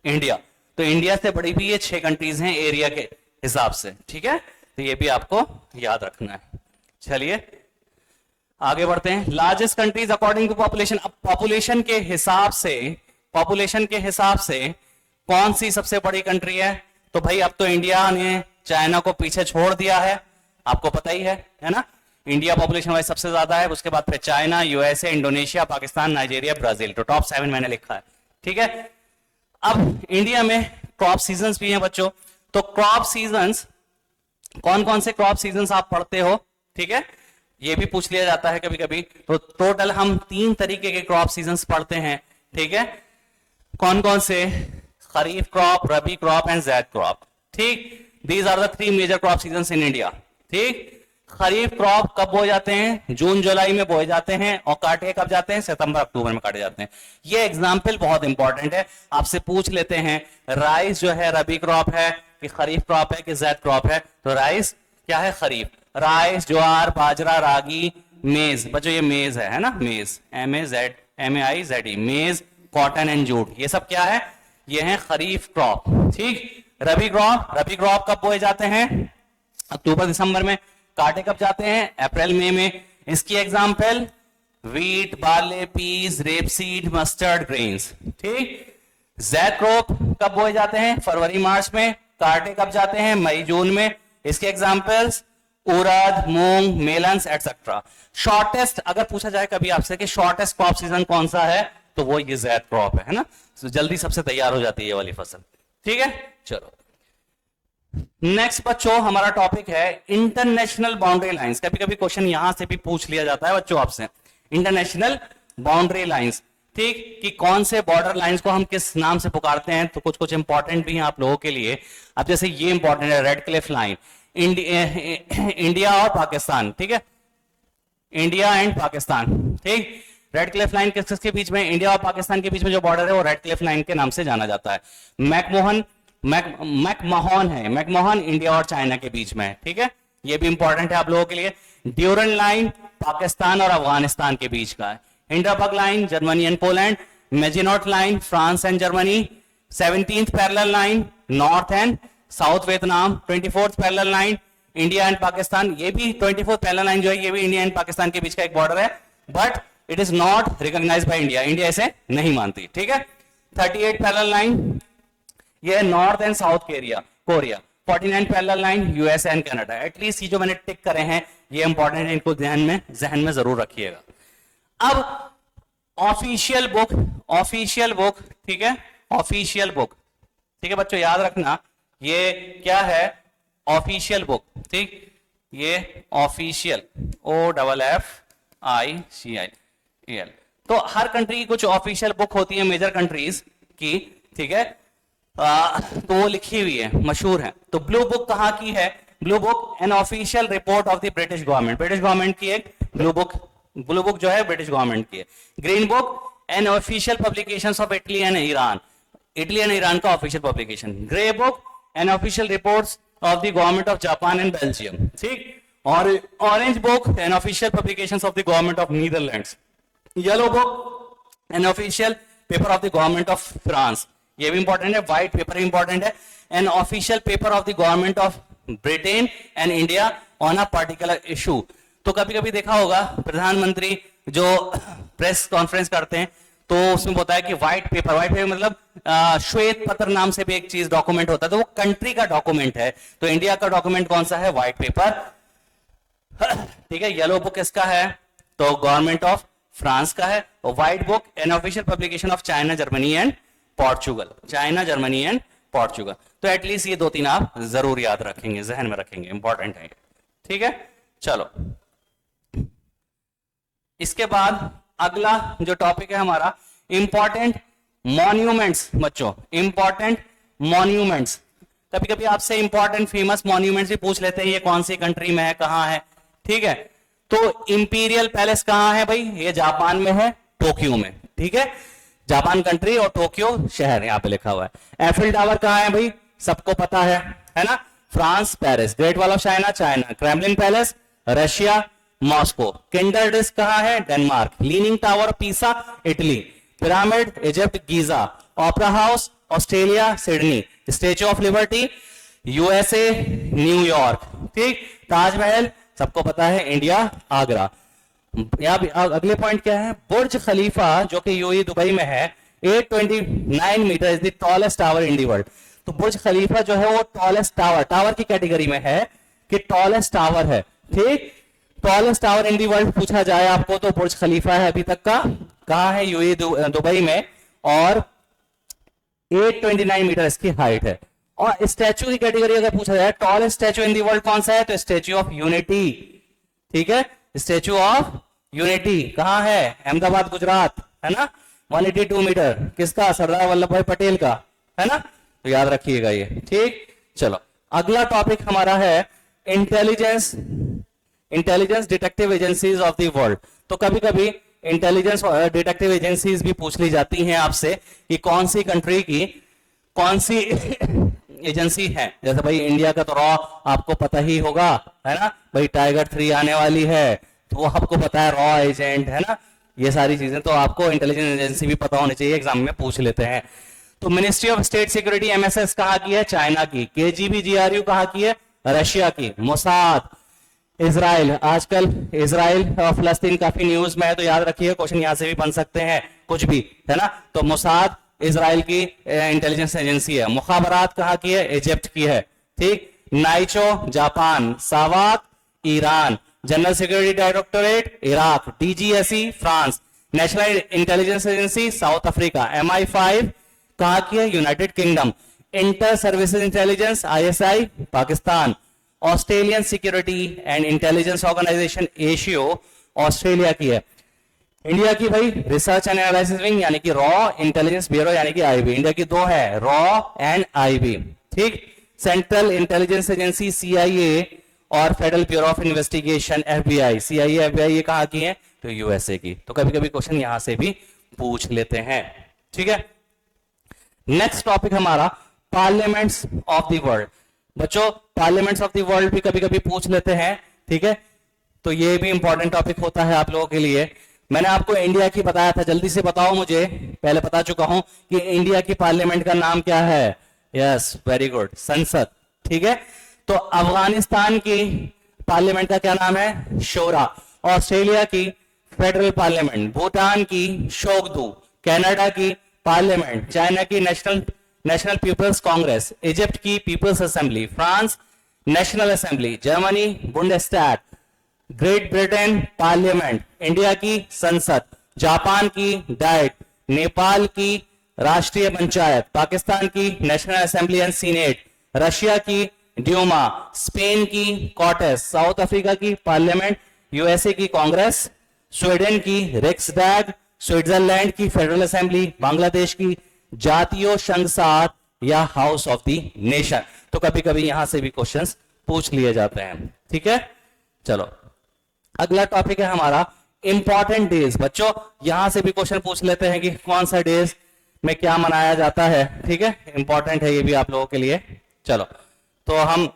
S1: इंडिया। तो इंडिया से बड़ी भी ये 6 कंट्रीज हैं एरिया के हिसाब से। ठीक है, तो ये भी आपको याद रखना है। चलिए आगे बढ़ते हैं। Largest countries according to population. अब पॉपुलेशन के हिसाब से कौन सी सबसे बड़ी कंट्री है? तो भाई अब तो इंडिया ने चाइना को पीछे छोड़ दिया है, आपको पता ही है ना। इंडिया पॉपुलेशन वाइज सबसे ज्यादा है, उसके बाद फिर China, USA, Indonesia, Pakistan, Nigeria, Brazil. तो टॉप 7 मैंने लिखा है, ठीक है। अब इंडिया में क्रॉप सीजन्स भी हैं बच्चों। तो क्रॉप सीजन्स, कौन कौन से क्रॉप सीजन्स आप पढ़ते हो, ठीक है, ये भी पूछ लिया जाता है कभी कभी। तो टोटल हम 3 तरीके के क्रॉप सीजन्स पढ़ते हैं, ठीक है। कौन कौन से? Kharif crop, Rabi crop and Zaid crop, ठीक। These are the 3 major crop seasons in India, ठीक। खरीफ क्रॉप कब बोए जाते हैं? जून जुलाई में बोए जाते हैं, और काटे कब जाते हैं? सितंबर अक्टूबर में काटे जाते हैं। ये एग्जाम्पल बहुत इंपॉर्टेंट है, आपसे पूछ लेते हैं राइस जो है रबी क्रॉप है कि खरीफ क्रॉप है कि ज़ैद क्रॉप है? तो राइस क्या है? खरीफ। राइस, ज्वार, बाजरा, रागी, मेज, बच्चों ये मेज है ना, मेज, MEAIZE, मेज, कॉटन एंड जूट, ये सब क्या है? ये है खरीफ क्रॉप, ठीक। रबी क्रॉप कब बोए जाते हैं? अक्टूबर दिसंबर में। काटे कब जाते हैं? अप्रैल मई में। इसकी example wheat, barley, peas, rapeseed, mustard grains, ठीक। ज़ैद क्रॉप कब बोए जाते हैं? फरवरी मार्च में। काटे कब जाते हैं? मई जून में। इसके एग्जाम्पल्स उड़द, मूंग, मेलन्स एटसेट्रा। शॉर्टेस्ट अगर पूछा जाए कभी आपसे कि शॉर्टेस्ट क्रॉप सीजन कौन सा है, तो वो ये ज़ैद क्रॉप है ना। तो जल्दी सबसे तैयार हो जाती है ये वाली फसल, ठीक है। चलो नेक्स्ट बच्चों, हमारा टॉपिक है इंटरनेशनल बाउंड्री लाइंस। कभी कभी क्वेश्चन यहां से भी पूछ लिया जाता है बच्चों आपसे, इंटरनेशनल बाउंड्री लाइंस, ठीक, कि कौन से बॉर्डर लाइंस को हम किस नाम से पुकारते हैं। तो कुछ कुछ इंपॉर्टेंट भी हैं आप लोगों के लिए। अब जैसे ये इंपॉर्टेंट है, रेड क्लिफ लाइन, इंडिया और पाकिस्तान, ठीक है, इंडिया एंड पाकिस्तान, ठीक। रेड क्लिफ लाइन किस किसके बीच में? इंडिया और पाकिस्तान के बीच में जो बॉर्डर है वो रेड क्लिफ लाइन के नाम से जाना जाता है। मैकमोहन है, मैकमोहन इंडिया और चाइना के बीच में है, ठीक है, ये भी इंपॉर्टेंट है आप लोगों के लिए। ड्यूरन लाइन पाकिस्तान और अफगानिस्तान के बीच का है। Hindenburg line Germany and Poland. Maginot line France and Germany. 17th parallel line north and south Vietnam. 24th parallel line India and Pakistan, ये भी 24th पैरेलल लाइन जो है ये भी इंडिया एंड पाकिस्तान के बीच का एक बॉर्डर है, but it is not recognised by India, India इसे नहीं मानती, ठीक है। 38th पैरेलल लाइन ये North and South Korea. 49th parallel line USA and Canada. At least ये जो मैंने टिक करे हैं ये इंपॉर्टेंट है, इनको जहन में जरूर रखिएगा। अब ऑफिशियल बुक, ठीक है, ऑफिशियल बुक, ठीक है बच्चों, याद रखना ये क्या है? ऑफिशियल बुक, ठीक, ये ऑफिशियल OFFICIAL। तो हर कंट्री की कुछ ऑफिशियल बुक होती है, मेजर कंट्रीज की, ठीक है, तो वो लिखी हुई है, मशहूर है। तो ब्लू बुक कहाँ की है? Blue book an official report of the British government की एक ब्लू बुक जो है ब्रिटिश गवर्नमेंट की है। Green book an official publications of Italy and Iran का official publication. Grey book an official reports of the government of Japan and Belgium, ठीक। और orange book an official publications of the government of Netherlands. Yellow book an official paper of the government of France, ये भी important है। White paper important है। An official paper of the government of Britain and India on a particular issue. तो कभी कभी देखा होगा प्रधानमंत्री जो प्रेस कॉन्फ्रेंस करते हैं तो उसमें होता है कि व्हाइट पेपर मतलब श्वेत पत्र नाम से भी एक चीज डॉक्यूमेंट होता है, तो वो कंट्री का डॉक्यूमेंट है। तो इंडिया का डॉक्यूमेंट कौन सा है? व्हाइट पेपर, ठीक है। येलो बुक किसका है? तो गवर्नमेंट ऑफ फ्रांस का है। और white book an official publication of China, Germany and Portugal. तो एटलीस्ट ये 2-3 आप जरूर याद रखेंगे, जहन में रखेंगे, इंपॉर्टेंट है, ठीक है। चलो इसके बाद अगला जो टॉपिक है हमारा इंपॉर्टेंट मॉन्यूमेंट्स। बच्चों इंपॉर्टेंट मॉन्यूमेंट्स, कभी कभी आपसे इंपॉर्टेंट फेमस मॉन्यूमेंट्स भी पूछ लेते हैं, ये कौन सी कंट्री में है, कहां है, ठीक है। तो इंपीरियल पैलेस कहां है भाई? ये जापान में है, टोक्यो में, ठीक है। जापान कंट्री और टोक्यो शहर यहां पे लिखा हुआ है। एफिल टावर कहां है भाई? सबको पता है ना, France, Paris. Great Wall of China, Kremlin Palace, Russia, Moscow. किंडर डिस्क कहां है? Denmark. Leaning Tower Pisa, Italy. Pyramid Egypt, Giza. Opera House Australia, Sydney. Statue of Liberty USA, New York, ठीक। ताजमहल सबको पता है, इंडिया, आगरा। यहाँ भी अगले पॉइंट क्या है, बुर्ज खलीफा जो कि यूएई दुबई में है, 829 metre is the tallest tower in the world. तो बुर्ज खलीफा जो है वो टॉलेस्ट टावर, टावर की कैटेगरी में है कि टॉलेस्ट टावर है, ठीक। Tallest tower in the world पूछा जाए आपको तो बुर्ज खलीफा है अभी तक का, कहां है, यूएई दुबई में, और 829 मीटर इसकी हाइट है। और स्टैचू की कैटेगरी अगर पूछा जाए tallest statue in the world कौन सा है, तो स्टैचू ऑफ यूनिटी, ठीक है। स्टैचू ऑफ यूनिटी कहां है, अहमदाबाद गुजरात, है ना, 182 मीटर, किसका, सरदार वल्लभ भाई पटेल का, है ना, तो याद रखिएगा ये, ठीक। चलो अगला टॉपिक हमारा है intelligence detective agencies of the world. तो कभी कभी इंटेलिजेंस डिटेक्टिव एजेंसीज भी पूछ ली जाती हैं आपसे कि कौन सी कंट्री की कौन सी एजेंसी है। जैसे भाई इंडिया का तो रॉ आपको पता ही होगा, है ना, भाई टाइगर 3 आने वाली है तो वो आपको पता है, रॉ एजेंट, है ना, ये सारी चीजें तो आपको इंटेलिजेंस एजेंसी भी पता होनी चाहिए, एग्जाम में पूछ लेते हैं। तो ministry of state security MSS कहाँ की है, चाइना की। केजीबी जीआरयू कहाँ की है, रशिया की। मोसाद, इजराइल, आजकल इजराइल और फलस्तीन काफी न्यूज में है तो याद रखिए, क्वेश्चन यहां से भी बन सकते हैं कुछ भी, है ना। तो मोसाद इजराइल की इंटेलिजेंस एजेंसी है। मुखाबरात कहाँ की है, इजिप्ट की है, ठीक। Naicho Japan, SAVAK Iran, general security directorate Iraq, DGSE France, national intelligence agency South Africa. MI5 कहाँ की है, United Kingdom. Inter services intelligence ISI Pakistan. Australian security and intelligence organisation ASIO Australia की है। इंडिया की भाई रिसर्च एंड एनालिसिस विंग यानी कि raw, intelligence bureau यानी कि IB। इंडिया की दो है, रॉ एंड IB, ठीक। सेंट्रल इंटेलिजेंस एजेंसी CIA और federal bureau of investigation FBI। CIA FBI ये कहाँ की है, तो USA की। तो कभी कभी क्वेश्चन यहां से भी पूछ लेते हैं, ठीक है। नेक्स्ट टॉपिक हमारा पार्लियामेंट्स ऑफ द वर्ल्ड। बच्चों पार्लियामेंट्स ऑफ द वर्ल्ड भी कभी कभी पूछ लेते हैं, ठीक है। तो ये भी इंपॉर्टेंट टॉपिक होता है आप लोगों के लिए। मैंने आपको इंडिया की बताया था, जल्दी से बताओ मुझे, पहले बता चुका हूं कि इंडिया की पार्लियामेंट का नाम क्या है। यस वेरी गुड, संसद, ठीक है। तो अफगानिस्तान की पार्लियामेंट का क्या नाम है, शोरा। ऑस्ट्रेलिया की फेडरल पार्लियामेंट, भूटान की शोगदू, कनाडा की पार्लियामेंट, चाइना की नेशनल पीपल्स कांग्रेस, इजिप्ट की People's Assembly, France National Assembly, Germany Bundestag, Great Britain parliament, India की संसद, जापान की डाइट, नेपाल की राष्ट्रीय पंचायत, पाकिस्तान की national assembly and senate, Russia की ड्यूमा, स्पेन की कॉर्टेस, साउथ अफ्रीका की पार्लियामेंट, यूएसए की कांग्रेस, स्वीडन की रिक्सडैग, स्विट्जरलैंड की फेडरल असेंबली, बांग्लादेश की जातीय संसद या हाउस ऑफ द नेशन। तो कभी कभी यहां से भी क्वेश्चंस पूछ लिए जाते हैं, ठीक है। चलो अगला टॉपिक है हमारा इंपॉर्टेंट डेज। बच्चों यहां से भी क्वेश्चन पूछ लेते हैं कि कौन सा डेज में क्या मनाया जाता है, ठीक है, इंपॉर्टेंट है ये भी आप लोगों के लिए। चलो तो हम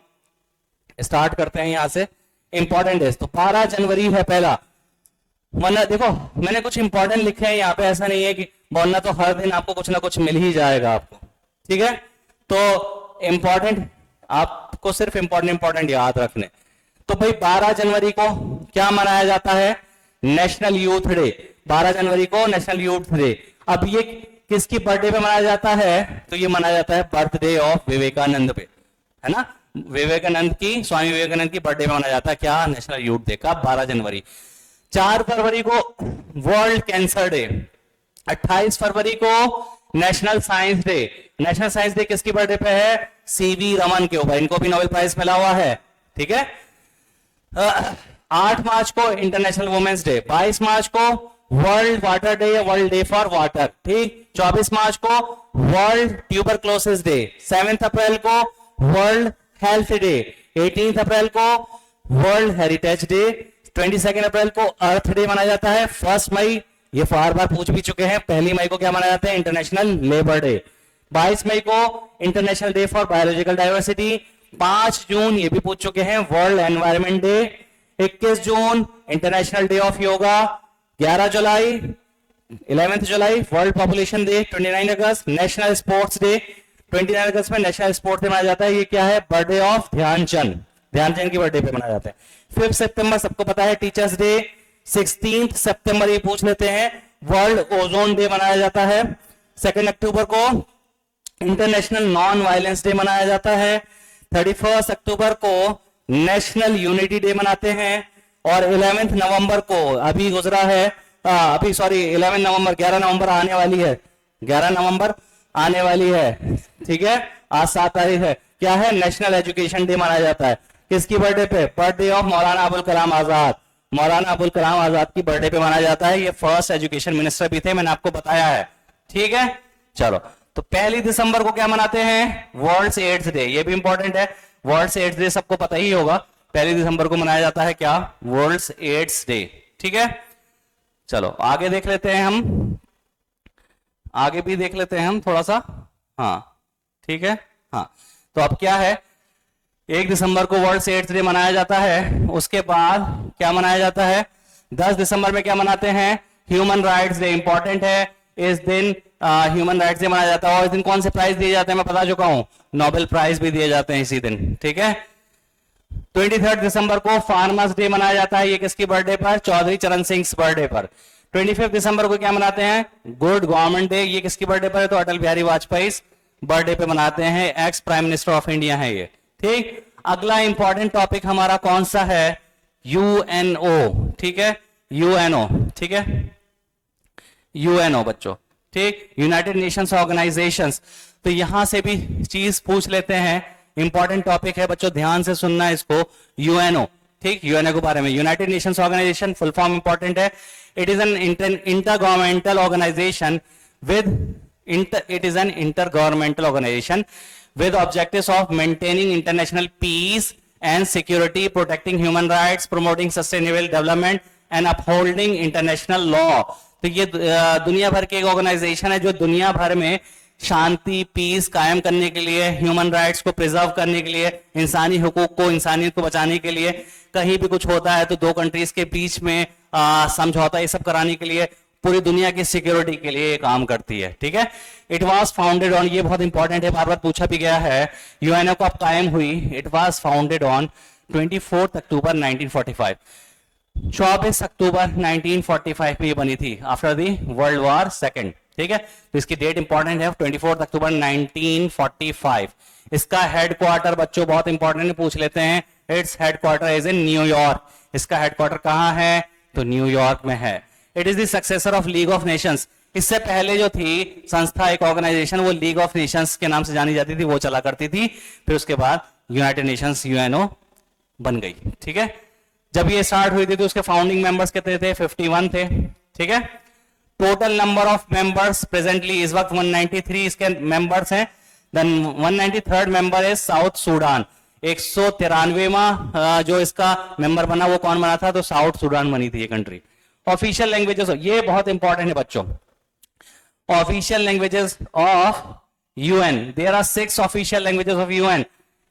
S1: स्टार्ट करते हैं यहां से इंपॉर्टेंट डेज। तो 12 जनवरी है पहला, वरना देखो मैंने कुछ इंपॉर्टेंट लिखे हैं यहाँ पे, ऐसा नहीं है कि बोलना तो हर दिन आपको कुछ ना कुछ मिल ही जाएगा आपको, ठीक है। तो इंपॉर्टेंट आपको सिर्फ इंपॉर्टेंट याद रखने। तो भाई 12 जनवरी को क्या मनाया जाता है, नेशनल यूथ डे। 12 जनवरी को नेशनल यूथ डे। अब ये किसकी बर्थडे पे मनाया जाता है, तो ये मनाया जाता है बर्थडे ऑफ विवेकानंद पे, है ना, विवेकानंद की, स्वामी विवेकानंद की बर्थडे पे मनाया जाता है क्या, नेशनल यूथ डे का 12 जनवरी। 4 फरवरी को वर्ल्ड कैंसर डे, 28 फरवरी को national science day. National science day किसकी बर्थडे पे है, सीवी रमन के ऊपर, इनको भी नोबेल प्राइज मिला हुआ है, ठीक है। 8 मार्च को इंटरनेशनल वुमेन्स डे, 22 मार्च को वर्ल्ड वाटर डे या वर्ल्ड डे फॉर वाटर, ठीक। 24 मार्च को वर्ल्ड ट्यूबरक्लोसिस डे, 7 अप्रैल को वर्ल्ड हेल्थ डे, 18 अप्रैल को वर्ल्ड हेरिटेज डे, 22 अप्रैल को अर्थ डे मनाया जाता है। 1 मई ये बार बार पूछ भी चुके हैं, 1 मई को क्या मनाया जाता है, इंटरनेशनल लेबर डे। 22 मई को international day for biological diversity. 5 जून ये भी पूछ चुके हैं, world environment day. 21 June international day of yoga. 11 July 11 July world population day. 29 August national sports day. 29 अगस्त में नेशनल स्पोर्ट्स डे मनाया जाता है, ये क्या है, बर्थडे ऑफ ध्यानचंद की बर्थडे पे मनाया जाता है। 5 सितंबर सबको पता है टीचर्स डे। 16 सितंबर ये पूछ लेते हैं, वर्ल्ड ओजोन डे मनाया जाता है। 2 अक्टूबर को इंटरनेशनल नॉन वायलेंस डे मनाया जाता है। 31 अक्टूबर को नेशनल यूनिटी डे मनाते हैं। और 11 नवंबर को अभी गुजरा है, अभी सॉरी 11 नवंबर 11 नवंबर आने वाली है, 11 नवंबर आने वाली है, ठीक है, आज 7 तारीख है, क्या है, नेशनल एजुकेशन डे मनाया जाता है। किसकी बर्थडे पे? Birthday of Maulana Abul Kalam Azad. मौलाना अबुल कलाम आजाद की बर्थडे पे मनाया जाता है। ये फर्स्ट एजुकेशन मिनिस्टर भी थे, मैंने आपको बताया है, ठीक है। चलो, तो 1 दिसंबर को क्या मनाते हैं? World AIDS Day. ये भी इंपॉर्टेंट है, वर्ल्ड एड्स डे सबको पता ही होगा। 1 दिसंबर को मनाया जाता है क्या? वर्ल्ड एड्स डे, ठीक है। चलो आगे देख लेते हैं, हम आगे भी देख लेते हैं हम थोड़ा सा, हाँ ठीक है। हाँ, तो अब क्या है, 1 दिसंबर को वर्ल्ड एड्स डे मनाया जाता है। उसके बाद क्या मनाया जाता है? 10 दिसंबर में क्या मनाते हैं? Human rights day. इंपॉर्टेंट है, इस दिन ह्यूमन राइट्स डे मनाया जाता है। और इस दिन कौन से प्राइज दिए जाते हैं मैं बता चुका हूं, नोबेल प्राइज भी दिए जाते हैं इसी दिन, ठीक है। 23 दिसंबर को फार्मर्स डे मनाया जाता है। ये किसकी बर्थडे पर? चौधरी चरण सिंह बर्थडे पर। 25 दिसंबर को क्या मनाते हैं? Good government day. ये किसकी बर्थडे पर है? तो अटल बिहारी वाजपेयी बर्थडे पे मनाते हैं, ex prime minister of India है ये, ठीक। अगला इंपॉर्टेंट टॉपिक हमारा कौन सा है? यूएनओ, ठीक है, यूएनओ, ठीक है, यूएनओ बच्चों, ठीक, यूनाइटेड नेशंस ऑर्गेनाइजेशंस। तो यहां से भी चीज पूछ लेते हैं, इंपॉर्टेंट टॉपिक है बच्चों, ध्यान से सुनना है इसको। यूएनओ, ठीक, यूएनओ के बारे में, United Nations organisation, full form important है। It is an inter governmental organisation with objectives of maintaining international peace and security, protecting human rights, promoting sustainable development and upholding international law। तो ये दुनिया भर की एक ऑर्गेनाइजेशन है जो दुनिया भर में शांति, पीस कायम करने के लिए, ह्यूमन राइट्स को प्रिजर्व करने के लिए, इंसानी हुकूक को, इंसानियत को बचाने के लिए, कहीं भी कुछ होता है तो 2 कंट्रीज के बीच में समझौता ये सब कराने के लिए, पूरी दुनिया की सिक्योरिटी के लिए काम करती है, ठीक है। इट वाज फाउंडेड ऑन, ये बहुत इंपॉर्टेंट है, बार बार पूछा भी गया है, यूएनओ कब कायम हुई? इट वाज फाउंडेड ऑन 24 अक्टूबर 1945। 24 अक्टूबर 1945 में ये बनी थी, after the world war second, ठीक है। तो इसकी डेट इंपॉर्टेंट है, 24 अक्टूबर 1945। इसका हेडक्वार्टर बच्चों बहुत इंपॉर्टेंट पूछ लेते हैं, it's headquarter is in New York. इसका हेडक्वार्टर कहां है? तो न्यूयॉर्क में है। It is the successor of league of Nations. इससे पहले जो थी संस्था, एक ऑर्गेनाइजेशन, वो लीग ऑफ नेशंस के नाम से जानी जाती थी, वो चला करती थी। फिर उसके बाद यूनाइटेड नेशंस, यूएनओ बन गई, ठीक है। जब ये स्टार्ट हुई थी तो उसके फाउंडिंग मेंबर्स कितने थे? 51 थे, ठीक है। Total number of members presently इस वक्त 193 इसके मेंबर्स हैं। देन 193rd मेंबर है साउथ सूडान। 193वां जो इसका मेंबर बना वो कौन बना था? तो साउथ सूडान बनी थी ये कंट्री। ऑफिशियल लैंग्वेजेस, ये बहुत इंपॉर्टेंट है बच्चों, official languages of UN. There are 6 official languages of UN.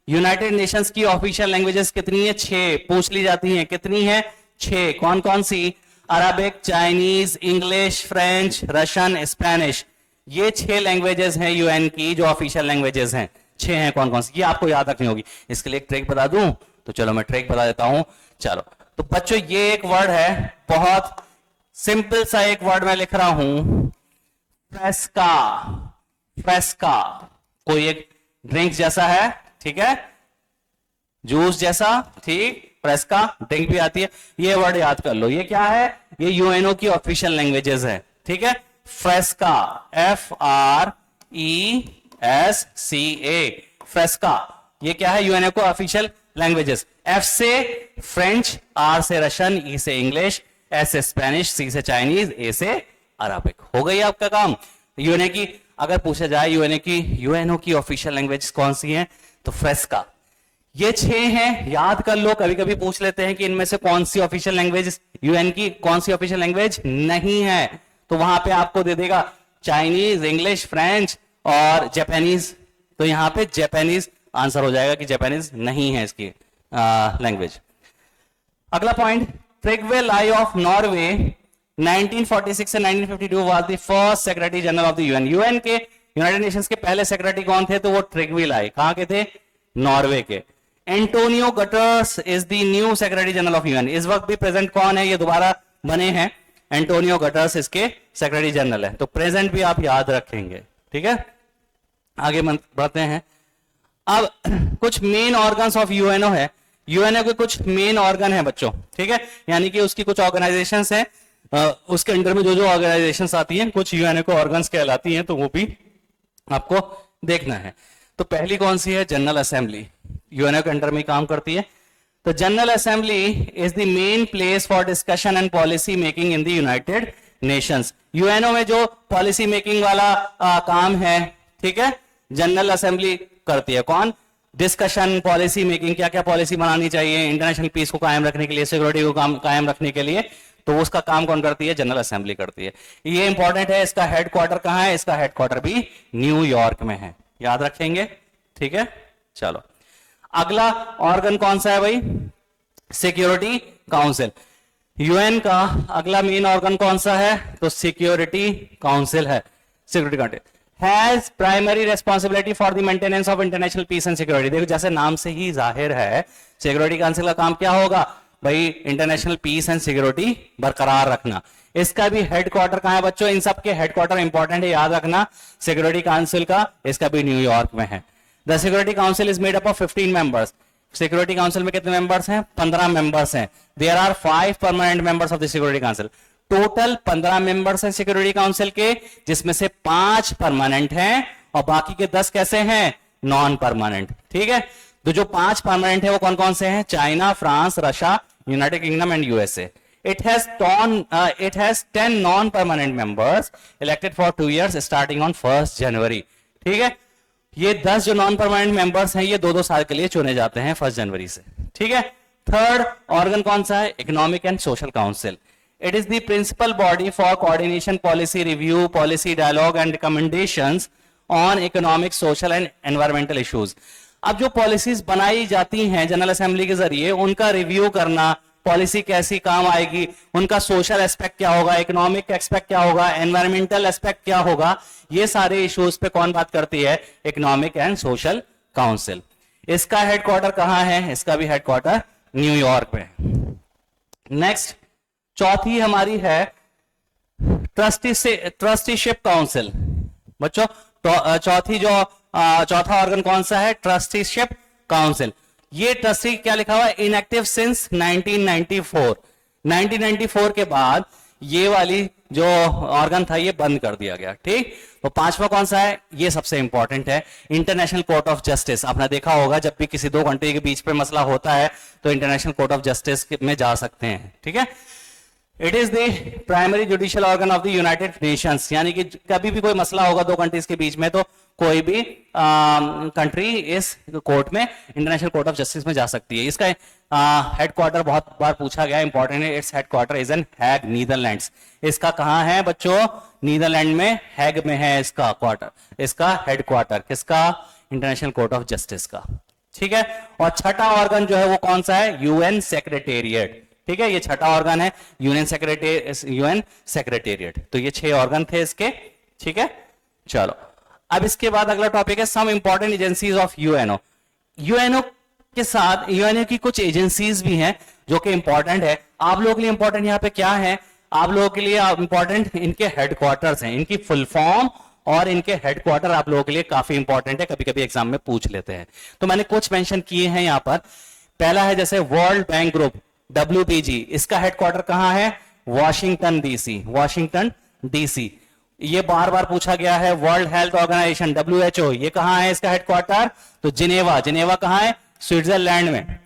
S1: United Nations की ऑफिशियल लैंग्वेजेस कितनी है? 6 पूछ ली जाती हैं, कितनी है? 6। कौन कौन सी? Arabic, Chinese, English, French, Russian, Spanish. ये 6 लैंग्वेजेस हैं यूएन की जो ऑफिशियल लैंग्वेजेस हैं। 6 हैं, कौन कौन सी? ये आपको याद रखनी होगी। इसके लिए एक ट्रिक बता दूं तो चलो मैं ट्रिक बता देता हूं। चलो, तो बच्चों ये एक वर्ड है, बहुत सिंपल सा एक वर्ड मैं लिख रहा हूं, फ्रेस्का। फ्रेस्का कोई एक ड्रिंक जैसा है, ठीक है, जूस जैसा, ठीक, फ्रेस्का ड्रिंक भी आती है। ये वर्ड याद कर लो, ये क्या है? ये यूएनओ की ऑफिशियल लैंग्वेजेस है, ठीक है। फ्रेस्का, FRESCA, फ्रेस्का, ये क्या है? यूएनओ को ऑफिशियल लैंग्वेजेस। F से फ्रेंच, R से रशियन, E से इंग्लिश, S से स्पेनिश, C से चाइनीज, A से अरबिक। हो गई आपका काम। यूएनओ की अगर पूछा जाए यूएनओ की ऑफिशियल लैंग्वेज कौन सी हैं, तो फ्रेस्का। ये 6 हैं, याद कर लो। कभी कभी पूछ लेते हैं कि इनमें से कौन सी ऑफिशियल लैंग्वेज, यूएन की कौन सी ऑफिशियल लैंग्वेज नहीं है, तो वहां पे आपको दे देगा चाइनीज, इंग्लिश, फ्रेंच और जापानीज। तो यहां पे जापानीज आंसर हो जाएगा कि जापानीज नहीं है इसकी लैंग्वेज। अगला पॉइंट, ट्रिगवे लाई ऑफ नॉर्वे 1946 से 1952 was the first secretary general of the UN. UN के, यूनाइटेड नेशंस के पहले सेक्रेटरी कौन थे? तो वो ट्रिगवे लाई। कहां के थे? नॉर्वे के। Antonio gutters is the new secretary general of UN. इस वक्त भी प्रेजेंट कौन है? ये दोबारा बने हैं, एंटोनियो गटर्स इसके सेक्रेटरी जनरल है, तो प्रेजेंट भी आप याद रखेंगे, ठीक है। आगे बढ़ते हैं। अब कुछ मेन ऑर्गन्स ऑफ यूएनओ है, यूएनओ के कुछ मेन ऑर्गन है बच्चों, ठीक है, यानी कि उसकी कुछ ऑर्गेनाइजेशंस हैं, उसके अंडर में जो जो ऑर्गेनाइजेशंस आती हैं कुछ यूएनओ के ऑर्गन्स कहलाती हैं, तो वो भी आपको देखना है। तो पहली कौन सी है, जनरल असेंबली, यूएनओ के अंडर में काम करती है। तो general assembly is the main place for discussion and policy making in the United Nations. UNO में जो पॉलिसी मेकिंग वाला काम है, ठीक है, जनरल असेंबली करती है। कौन, डिस्कशन, पॉलिसी मेकिंग, क्या क्या पॉलिसी बनानी चाहिए इंटरनेशनल पीस को कायम रखने के लिए, सिक्योरिटी को कायम रखने के लिए, तो उसका काम कौन करती है, जनरल असेंबली करती है। ये इंपॉर्टेंट है। इसका हेडक्वार्टर कहां है, इसका हेडक्वार्टर भी न्यूयॉर्क में है, याद रखेंगे, ठीक है। चलो अगला ऑर्गन कौन सा है भाई, सिक्योरिटी काउंसिल। यूएन का अगला मेन ऑर्गन कौन सा है, तो सिक्योरिटी काउंसिल है। Security Council has primary responsibility for the maintenance of international peace and security. देखो जैसे नाम से ही जाहिर है, सिक्योरिटी काउंसिल का काम क्या होगा भाई, इंटरनेशनल पीस एंड सिक्योरिटी बरकरार रखना। इसका भी हेडक्वार्टर कहां है बच्चों, इन सब के हेडक्वार्टर इंपॉर्टेंट है, याद रखना। सिक्योरिटी काउंसिल का, इसका भी न्यूयॉर्क में है। The Security Council is made up of 15 members. Security Council में कितने मेंबर्स हैं, 15 मेंबर्स हैं। There are 5 permanent members of the Security Council. Total 15 members हैं सिक्योरिटी काउंसिल के, जिसमें से 5 परमानेंट हैं और बाकी के 10 कैसे हैं, नॉन परमानेंट, ठीक है। तो जो 5 परमानेंट है वो कौन कौन से हैं, China, France, Russia, United kingdom and USA. It has 10 non-permanent members elected for 2 years starting on 1st January. ठीक है, ये 10 जो नॉन परमानेंट मेंबर्स हैं ये 2-2 साल के लिए चुने जाते हैं 1 जनवरी से, ठीक है। थर्ड ऑर्गन कौन सा है, Economic and Social Council. It is the principal body for coordination, policy review, policy dialogue and recommendations on economic, social and environmental issues. अब जो पॉलिसीज बनाई जाती हैं जनरल असेंबली के जरिए, उनका रिव्यू करना, पॉलिसी कैसी काम आएगी, उनका सोशल एस्पेक्ट क्या होगा, इकोनॉमिक एस्पेक्ट क्या होगा, एनवायरमेंटल एस्पेक्ट क्या होगा, ये सारे इश्यूज पे कौन बात करती है, इकोनॉमिक एंड सोशल काउंसिल। इसका हेडक्वार्टर कहां है, इसका भी हेडक्वार्टर न्यूयॉर्क में। नेक्स्ट चौथी हमारी है ट्रस्टीशिप काउंसिल। बच्चों चौथी जो चौथा ऑर्गन कौन सा है, ट्रस्टीशिप काउंसिल। ये ट्रस्टी क्या लिखा हुआ है, इनएक्टिव सिंस 1994। 1994 के बाद ये वाली जो ऑर्गन था ये बंद कर दिया गया, ठीक। तो पांचवा कौन सा है, ये सबसे इंपॉर्टेंट है, इंटरनेशनल कोर्ट ऑफ जस्टिस। आपने देखा होगा जब भी किसी 2 कंट्री के बीच पे मसला होता है तो इंटरनेशनल कोर्ट ऑफ जस्टिस में जा सकते हैं, ठीक है। It is the primary judicial organ of the United Nations, यानी कि कभी भी कोई मसला होगा 2 कंट्रीज के बीच में तो कोई भी कंट्री इस कोर्ट में, इंटरनेशनल कोर्ट ऑफ जस्टिस में जा सकती है। इसका हेडक्वार्टर बहुत बार पूछा गया, इंपॉर्टेंट है। Its headquarter is in Hague, Netherlands. इसका कहां है बच्चों, नीदरलैंड में हैग में है इसका क्वार्टर, इसका हेडक्वार्टर किसका, इंटरनेशनल कोर्ट ऑफ जस्टिस का, ठीक है। और छठा ऑर्गन जो है वो कौन सा है, यूएन सेक्रेटेरिएट, ठीक है। ये छठा ऑर्गन है यूएन सेक्रेटेरिएट। तो ये 6 ऑर्गन थे इसके, ठीक है। चलो अब इसके बाद अगला टॉपिक है some important agencies of UNO. UNO के साथ यूएनओ की कुछ एजेंसीज भी हैं जो कि इंपॉर्टेंट है। आप लोगों के लिए इंपॉर्टेंट यहाँ पे क्या है, आप लोगों के लिए इंपॉर्टेंट इनके हेडक्वार्टर्स हैं, इनकी फुल फॉर्म और इनके हेडक्वार्टर आप लोगों के लिए काफी इंपॉर्टेंट है, कभी कभी एग्जाम में पूछ लेते हैं। तो मैंने कुछ मेंशन किए हैं यहाँ पर। पहला है जैसे वर्ल्ड बैंक ग्रुप, WBG, इसका हेडक्वार्टर कहां है, वॉशिंगटन डीसी, वॉशिंगटन डीसी। ये बार बार पूछा गया है। वर्ल्ड हेल्थ ऑर्गेनाइजेशन WHO, ये कहां है इसका हेडक्वार्टर, तो जिनेवा, जिनेवा कहां है, स्विट्जरलैंड में,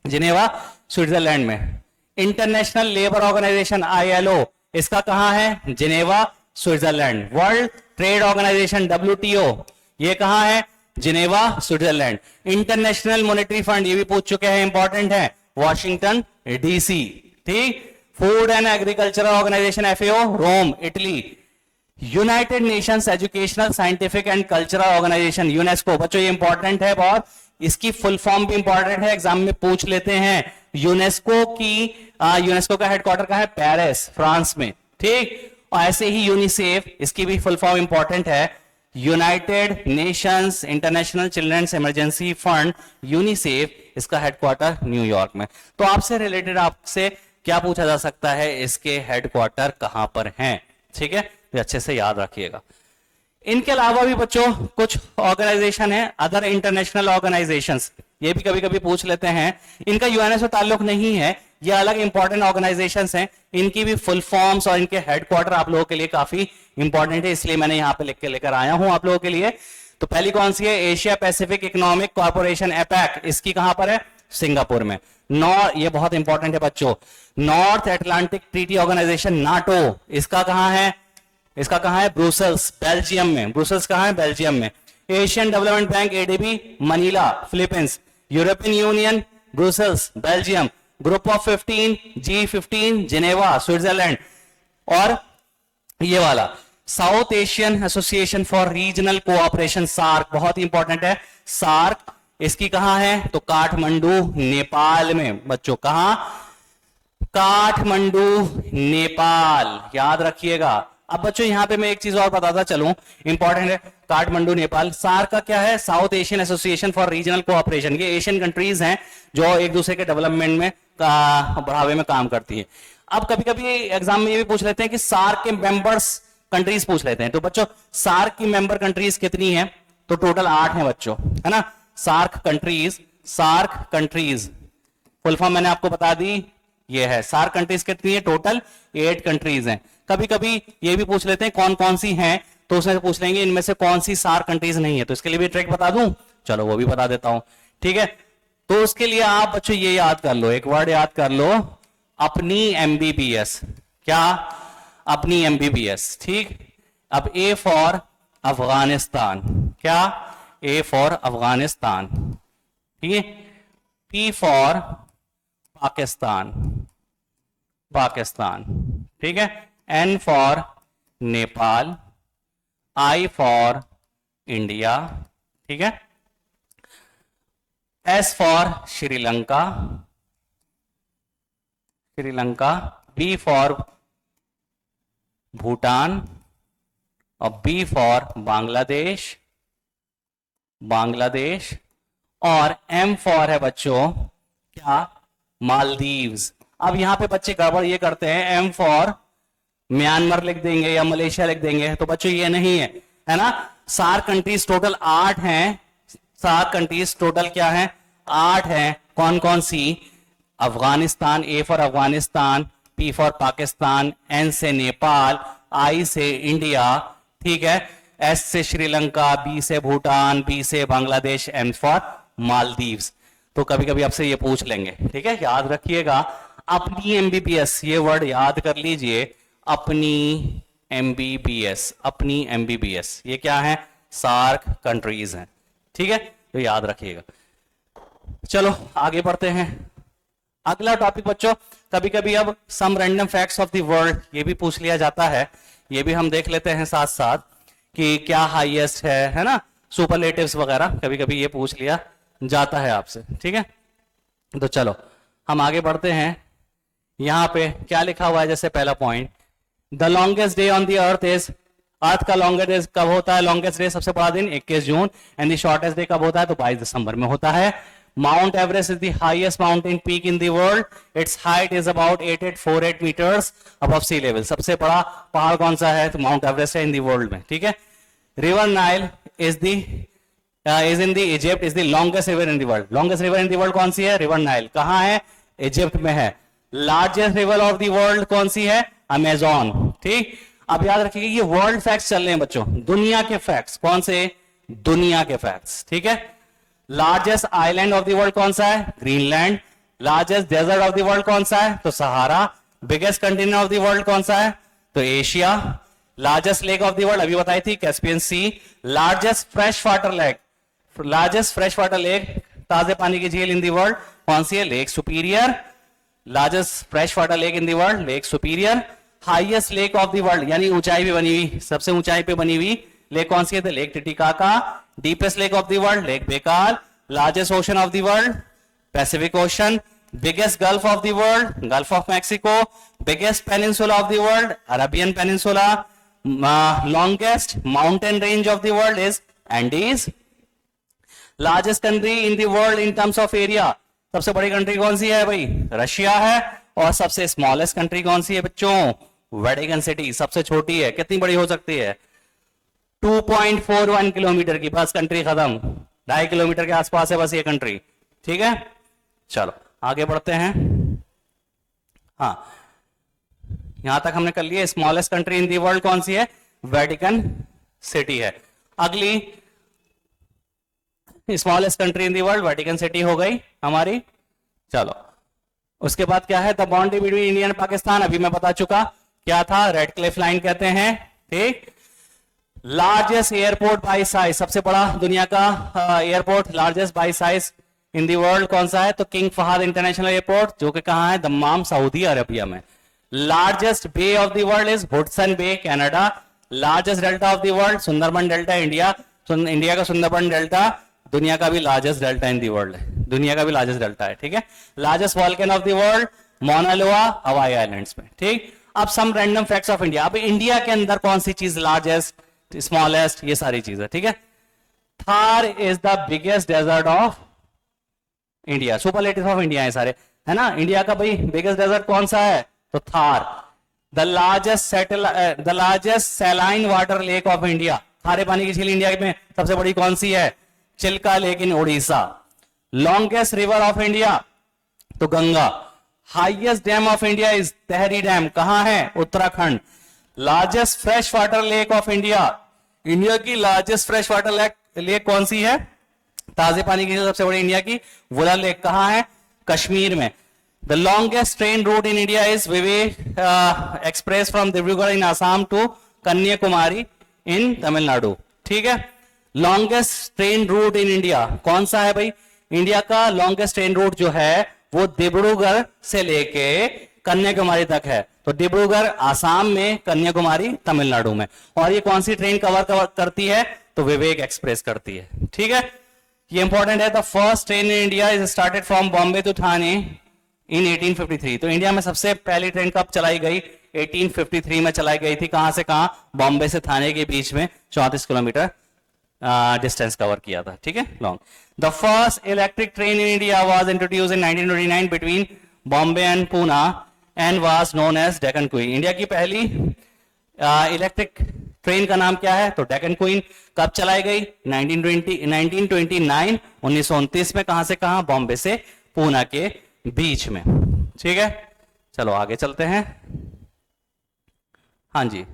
S1: जिनेवा स्विट्जरलैंड में। इंटरनेशनल लेबर ऑर्गेनाइजेशन ILO, इसका कहां है, Geneva Switzerland. World Trade Organisation WTO, ये कहां है, Geneva Switzerland. International Monetary Fund, ये भी पूछ चुके हैं, इंपॉर्टेंट है, वॉशिंगटन DC, ठीक। Food and Agricultural Organisation FAO, Rome, Italy. United Nations Educational, Scientific and Cultural Organisation, UNESCO. बच्चों ये इंपॉर्टेंट है बहुत, इसकी फुल फॉर्म भी इंपॉर्टेंट है, एग्जाम में पूछ लेते हैं। यूनेस्को का हेडक्वार्टर कहां है, पेरिस, फ्रांस में, ठीक। और ऐसे ही यूनिसेफ, इसकी भी फुल फॉर्म इंपॉर्टेंट है, United Nations International Children's Emergency Fund, UNICEF, इसका हेडक्वार्टर न्यूयॉर्क में। तो आपसे रिलेटेड आपसे क्या पूछा जा सकता है, इसके हेडक्वार्टर कहां पर हैं, ठीक है, तो अच्छे से याद रखिएगा। इनके अलावा भी बच्चों कुछ ऑर्गेनाइजेशन है, अदर इंटरनेशनल ऑर्गेनाइजेशंस, ये भी कभी कभी पूछ लेते हैं। इनका यूएनओ से ताल्लुक नहीं है, ये अलग इंपॉर्टेंट ऑर्गेनाइजेशंस हैं, इनकी भी फुल फॉर्म्स और इनके हेडक्वार्टर आप लोगों के लिए काफी इंपॉर्टेंट है, इसलिए मैंने यहां पे लिख के लेकर आया हूं आप लोगों के लिए। तो पहली कौन सी है, Asia Pacific economic corporation APAC, इसकी कहां पर है, सिंगापुर में। ये बहुत इंपॉर्टेंट है बच्चों। North Atlantic Treaty Organisation NATO, इसका कहां है, इसका कहां है, ब्रुसेल्स, बेल्जियम में। ब्रुसेल्स कहां है, बेल्जियम में। Asian Development Bank ADB, Manila, Philippines. European Union, Brussels, Belgium. Group of 15, G15, Geneva, Switzerland. और ये वाला South Asian Association for Regional Cooperation, SAARC, बहुत ही इंपॉर्टेंट है सार्क, इसकी कहां है, तो काठमांडू, नेपाल में बच्चों। कहां, काठमांडू, नेपाल, याद रखिएगा। अब बच्चों यहां पे मैं एक चीज और बताता चलूं, इंपॉर्टेंट है, काठमांडू, नेपाल। सार्क का क्या है, south Asian Association for Regional cooperation, ये एशियन कंट्रीज हैं जो एक दूसरे के डेवलपमेंट में बढ़ावे में काम करती है। अब कभी कभी एग्जाम में ये भी पूछ लेते हैं कि सार्क के मेंबर्स कंट्रीज पूछ लेते हैं, तो बच्चों सार्क की मेंबर कंट्रीज कितनी है, तो टोटल 8 है बच्चों, है ना। सार्क कंट्रीज फुल फॉर्म मैंने आपको बता दी, ये है। सार्क कंट्रीज कितनी है, टोटल 8 कंट्रीज हैं। कभी कभी ये भी पूछ लेते हैं कौन कौन सी हैं, तो उसमें पूछ लेंगे इनमें से कौन सी सार्क कंट्रीज नहीं है, तो इसके लिए भी ट्रिक बता दूं, चलो वो भी बता देता हूं, ठीक है। तो उसके लिए आप बच्चों ये याद कर लो, एक वर्ड याद कर लो, अपनी एमबीबीएस। क्या, अपनी एमबीबीएस, ठीक। अब ए फॉर अफगानिस्तान, क्या, ए फॉर अफगानिस्तान, ठीक है। पी फॉर पाकिस्तान, पाकिस्तान, ठीक है। N for Nepal, I for India, ठीक है। S for Sri Lanka, Sri Lanka. B for Bhutan, और बी फॉर बांग्लादेश, बांग्लादेश। और एम फॉर है बच्चों क्या, मालदीव्स। अब यहां पे बच्चे गड़बड़ ये करते हैं, एम फॉर म्यांमार लिख देंगे या मलेशिया लिख देंगे, तो बच्चों ये नहीं है ना। सार्क कंट्रीज टोटल 8 हैं, सार्क कंट्रीज टोटल क्या है, 8 हैं। कौन कौन सी, Afghanistan, A for Afghanistan, P for Pakistan, N से नेपाल, आई से इंडिया, ठीक है। एस से श्रीलंका, बी से भूटान, बी से बांग्लादेश, एम फॉर मालदीव्स। तो कभी कभी आपसे ये पूछ लेंगे, ठीक है, याद रखिएगा। अपनी एमबीबीएस, ये वर्ड याद कर लीजिए, अपनी एमबीबीएस, अपनी एमबीबीएस, ये क्या है, सार्क कंट्रीज हैं, ठीक है, तो याद रखिएगा। चलो आगे बढ़ते हैं। अगला टॉपिक बच्चों, कभी कभी अब some random facts of the world, ये भी पूछ लिया जाता है, ये भी हम देख लेते हैं साथ साथ कि क्या हाईएस्ट है ना, सुपरलेटिव्स वगैरह कभी कभी ये पूछ लिया जाता है आपसे, ठीक है। तो चलो हम आगे बढ़ते हैं। यहां पे क्या लिखा हुआ है, जैसे पहला point, the longest day on the earth is, earth का लॉन्गेस्ट डे कब होता है, लॉन्गेस्ट डे सबसे बड़ा दिन 21 जून, एंड द शॉर्टेस्ट डे कब होता है, तो 22 दिसंबर में होता है। Mount Everest is the highest mountain peak in the world. Its height is about 8848 meters above sea level. सबसे बड़ा पहाड़ कौन सा है, तो माउंट एवरेस्ट है इन दी वर्ल्ड में, ठीक है। River Nile is in the Egypt, is the longest river in the world. Longest river in the world कौन सी है, रिवर नाइल, कहां है, इजिप्ट में है। Largest river of the world कौन सी है, अमेजोन, ठीक। अब याद रखिएगा ये वर्ल्ड फैक्ट्स चल रहे हैं बच्चों, दुनिया के फैक्ट्स, कौन से, दुनिया के फैक्ट्स, ठीक है। Largest island of the world कौन सा है, Greenland. Largest desert of the world कौन सा है, तो Sahara. Biggest continent of the world कौन सा है, तो Asia. Largest lake of the world अभी बताई थी, Caspian sea. Largest fresh water lake, largest fresh water lake, ताजे पानी की झील इन द वर्ल्ड कौन सी है, lake superior. Largest fresh water lake in the world, lake superior. Highest lake of the world, यानी ऊंचाई पे बनी हुई, सबसे ऊंचाई पे बनी हुई लेक कौन सी है, तो lake Titicaca. Deepest lake of the world, lake Baikal. Largest ocean of the world, Pacific ocean. Biggest gulf of the world, gulf of Mexico. Biggest peninsula of the world, Arabian peninsula. Longest mountain range of the world is Andes. Largest country in the world in terms of area, सबसे बड़ी country कौन सी है भाई, Russia है। और सबसे smallest country कौन सी है बच्चों? वेटिकन सिटी सबसे छोटी है, कितनी बड़ी हो सकती है? 2.41 किलोमीटर की, बस कंट्री खत्म, 2.5 किलोमीटर के आसपास है बस ये कंट्री। ठीक है, चलो आगे बढ़ते हैं। हाँ, यहां तक हमने कर लिया। Smallest country in the world कौन सी है? वेटिकन सिटी है। अगली smallest country in the world Vatican city हो गई हमारी। चलो उसके बाद क्या है? The boundary between India and Pakistan, अभी मैं बता चुका क्या था, रेड क्लिफ लाइन कहते हैं। ठीक, लार्जेस्ट एयरपोर्ट बाय साइज, सबसे बड़ा दुनिया का airport largest by size in the world कौन सा है? तो किंग फहद इंटरनेशनल एयरपोर्ट, जो कि कहां है? दम्माम, सऊदी अरबिया में। Largest bay of the world is Hudson Bay, Canada. Largest delta of the world, Sundarban delta, India. India का सुंदरबन डेल्टा दुनिया का भी largest delta in the world है, दुनिया का भी लार्जेस्ट डेल्टा है। ठीक है, largest volcano of the world Mauna Loa, Hawaii islands में। ठीक, अब some random facts of India. अब इंडिया के अंदर कौन सी चीज लार्जेस्ट, स्मॉलेस्ट, ये सारी चीजें। ठीक है, Thar is the biggest desert of India, superlative of India है सारे, है ना। इंडिया का भाई बिगेस्ट डेजर्ट कौन सा है? तो Thar. The largest saline water lake of India, खारे पानी की झील इंडिया में सबसे बड़ी कौन सी है? Chilka lake in Orissa. Longest river of India, तो Ganga. Highest dam of India is Tehri dam, कहां है? Uttarakhand. Largest fresh water lake of India, India की लार्जेस्ट फ्रेश वाटर लेक कौन सी है? ताजे पानी की सबसे बड़ी इंडिया की वुलर लेक, कहां है? कश्मीर में। The longest train route in India is Vivek express from Dibrugarh in Assam to Kanyakumari in Tamil Nadu. ठीक है, longest train route in India कौन सा है भाई? इंडिया का लॉन्गेस्ट ट्रेन रूट जो है वो डिब्रूगढ़ से लेके कन्याकुमारी तक है। तो डिब्रूगढ़ आसाम में, कन्याकुमारी तमिलनाडु में। और ये कौन सी ट्रेन कवर करती है? तो विवेक एक्सप्रेस करती है। ठीक है, ये इंपॉर्टेंट है। The first train in India is started from Bombay to Thane in 1853। तो इंडिया में सबसे पहली ट्रेन कब चलाई गई? 1853 में चलाई गई थी। कहां से कहां? बॉम्बे से थाने के बीच में 34 किलोमीटर डिस्टेंस कवर किया था। ठीक है, long. The first electric train in India was introduced in 1929 between Bombay and Poona and was known as Deccan Queen. India की पहली इलेक्ट्रिक ट्रेन का नाम क्या है? तो डेक्कन क्वीन। कब चलाई गई? 1929, 1929 में। कहां से कहां? बॉम्बे से पूना के बीच में। ठीक है, चलो आगे चलते हैं। हाँ जी,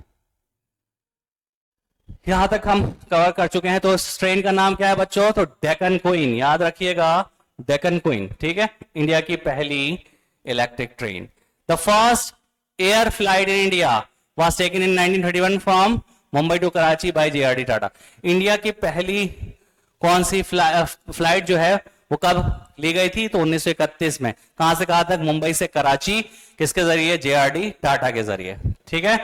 S1: यहां तक हम कवर कर चुके हैं। तो इस ट्रेन का नाम क्या है बच्चों? तो डेक्कन क्वीन, याद रखिएगा, डेक्कन क्वीन। ठीक है, इंडिया की पहली electric train. The first air flight in India was taken in 1931 from Mumbai to Karachi by JRD Tata. India की पहली कौन सी फ्लाइट जो है वो कब ली गई थी? तो 1931 में। कहां से कहां तक? मुंबई से कराची, किसके जरिए? जेआरडी टाटा के जरिए। ठीक है,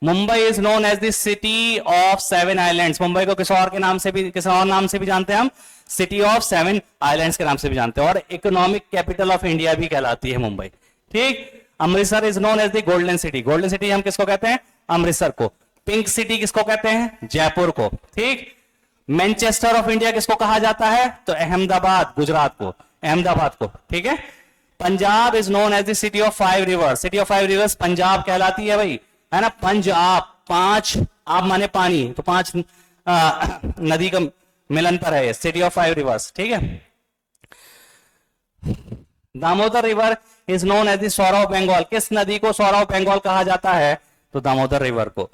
S1: Mumbai is known as the city of 7 islands. Mumbai को किस और नाम से भी जानते हैं हम? सिटी ऑफ 7 आइलैंड्स के नाम से भी जानते हैं। और इकोनॉमिक कैपिटल ऑफ इंडिया भी कहलाती है मुंबई। ठीक, Amritsar is known as the Golden City. Golden City हम किसको कहते हैं? अमृतसर को। पिंक सिटी किसको कहते हैं? जयपुर को। ठीक, मैनचेस्टर ऑफ इंडिया किसको कहा जाता है? तो अहमदाबाद, गुजरात को, अहमदाबाद को। ठीक है, Punjab is known as the city of 5 rivers. City of 5 rivers Punjab कहलाती है भाई, है ना। पंजाब, 5 आप माने पानी, तो 5 नदी का मिलन पर है सिटी ऑफ 5 रिवर्स। ठीक है, Damodar river is known as the sorrow of Bengal. किस नदी को सौरा ऑफ बंगाल कहा जाता है? तो दामोदर रिवर को।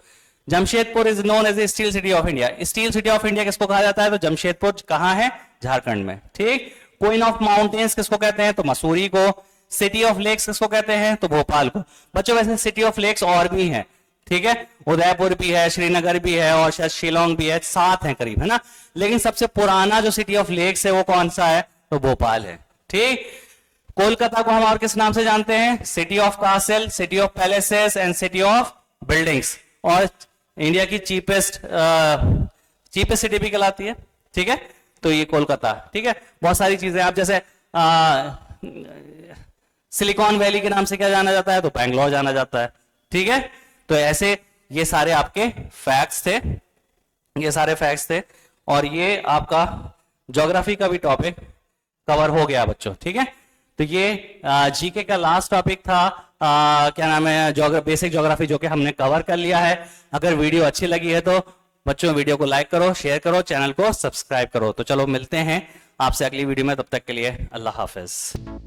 S1: Jamshedpur is known as the steel city of India. Steel city of India किसको कहा जाता है? तो जमशेदपुर कहां है? झारखंड में। ठीक, क्वीन ऑफ माउंटेन्स किसको कहते हैं? तो मसूरी को। सिटी ऑफ लेक्स किसको कहते हैं? तो भोपाल को। बच्चों वैसे सिटी ऑफ लेक्स और भी हैं, ठीक है, उदयपुर भी है, श्रीनगर भी है और शायद शिलोंग भी है, 7 हैं करीब, है ना। लेकिन सबसे पुराना जो सिटी ऑफ लेक्स है वो कौन सा है? तो भोपाल है। ठीक, कोलकाता को हम और किस नाम से जानते हैं? City of castle, city of palaces and city of buildings. और इंडिया की चीपेस्ट सिटी भी कहलाती है। ठीक है, तो ये कोलकाता। ठीक है, बहुत सारी चीजें आप जैसे सिलिकॉन वैली के नाम से क्या जाना जाता है? तो बैंगलोर जाना जाता है। ठीक है, तो ऐसे ये सारे आपके फैक्ट्स थे, ये सारे फैक्ट्स थे। और ये आपका ज्योग्राफी का भी टॉपिक कवर हो गया बच्चों। ठीक है, तो ये जीके का लास्ट टॉपिक था, क्या नाम है, बेसिक ज्योग्राफी, जो कि हमने कवर कर लिया है। अगर वीडियो अच्छी लगी है तो बच्चों वीडियो को लाइक करो, शेयर करो, चैनल को सब्सक्राइब करो। तो चलो मिलते हैं आपसे अगली वीडियो में, तब तक के लिए अल्लाह हाफिज।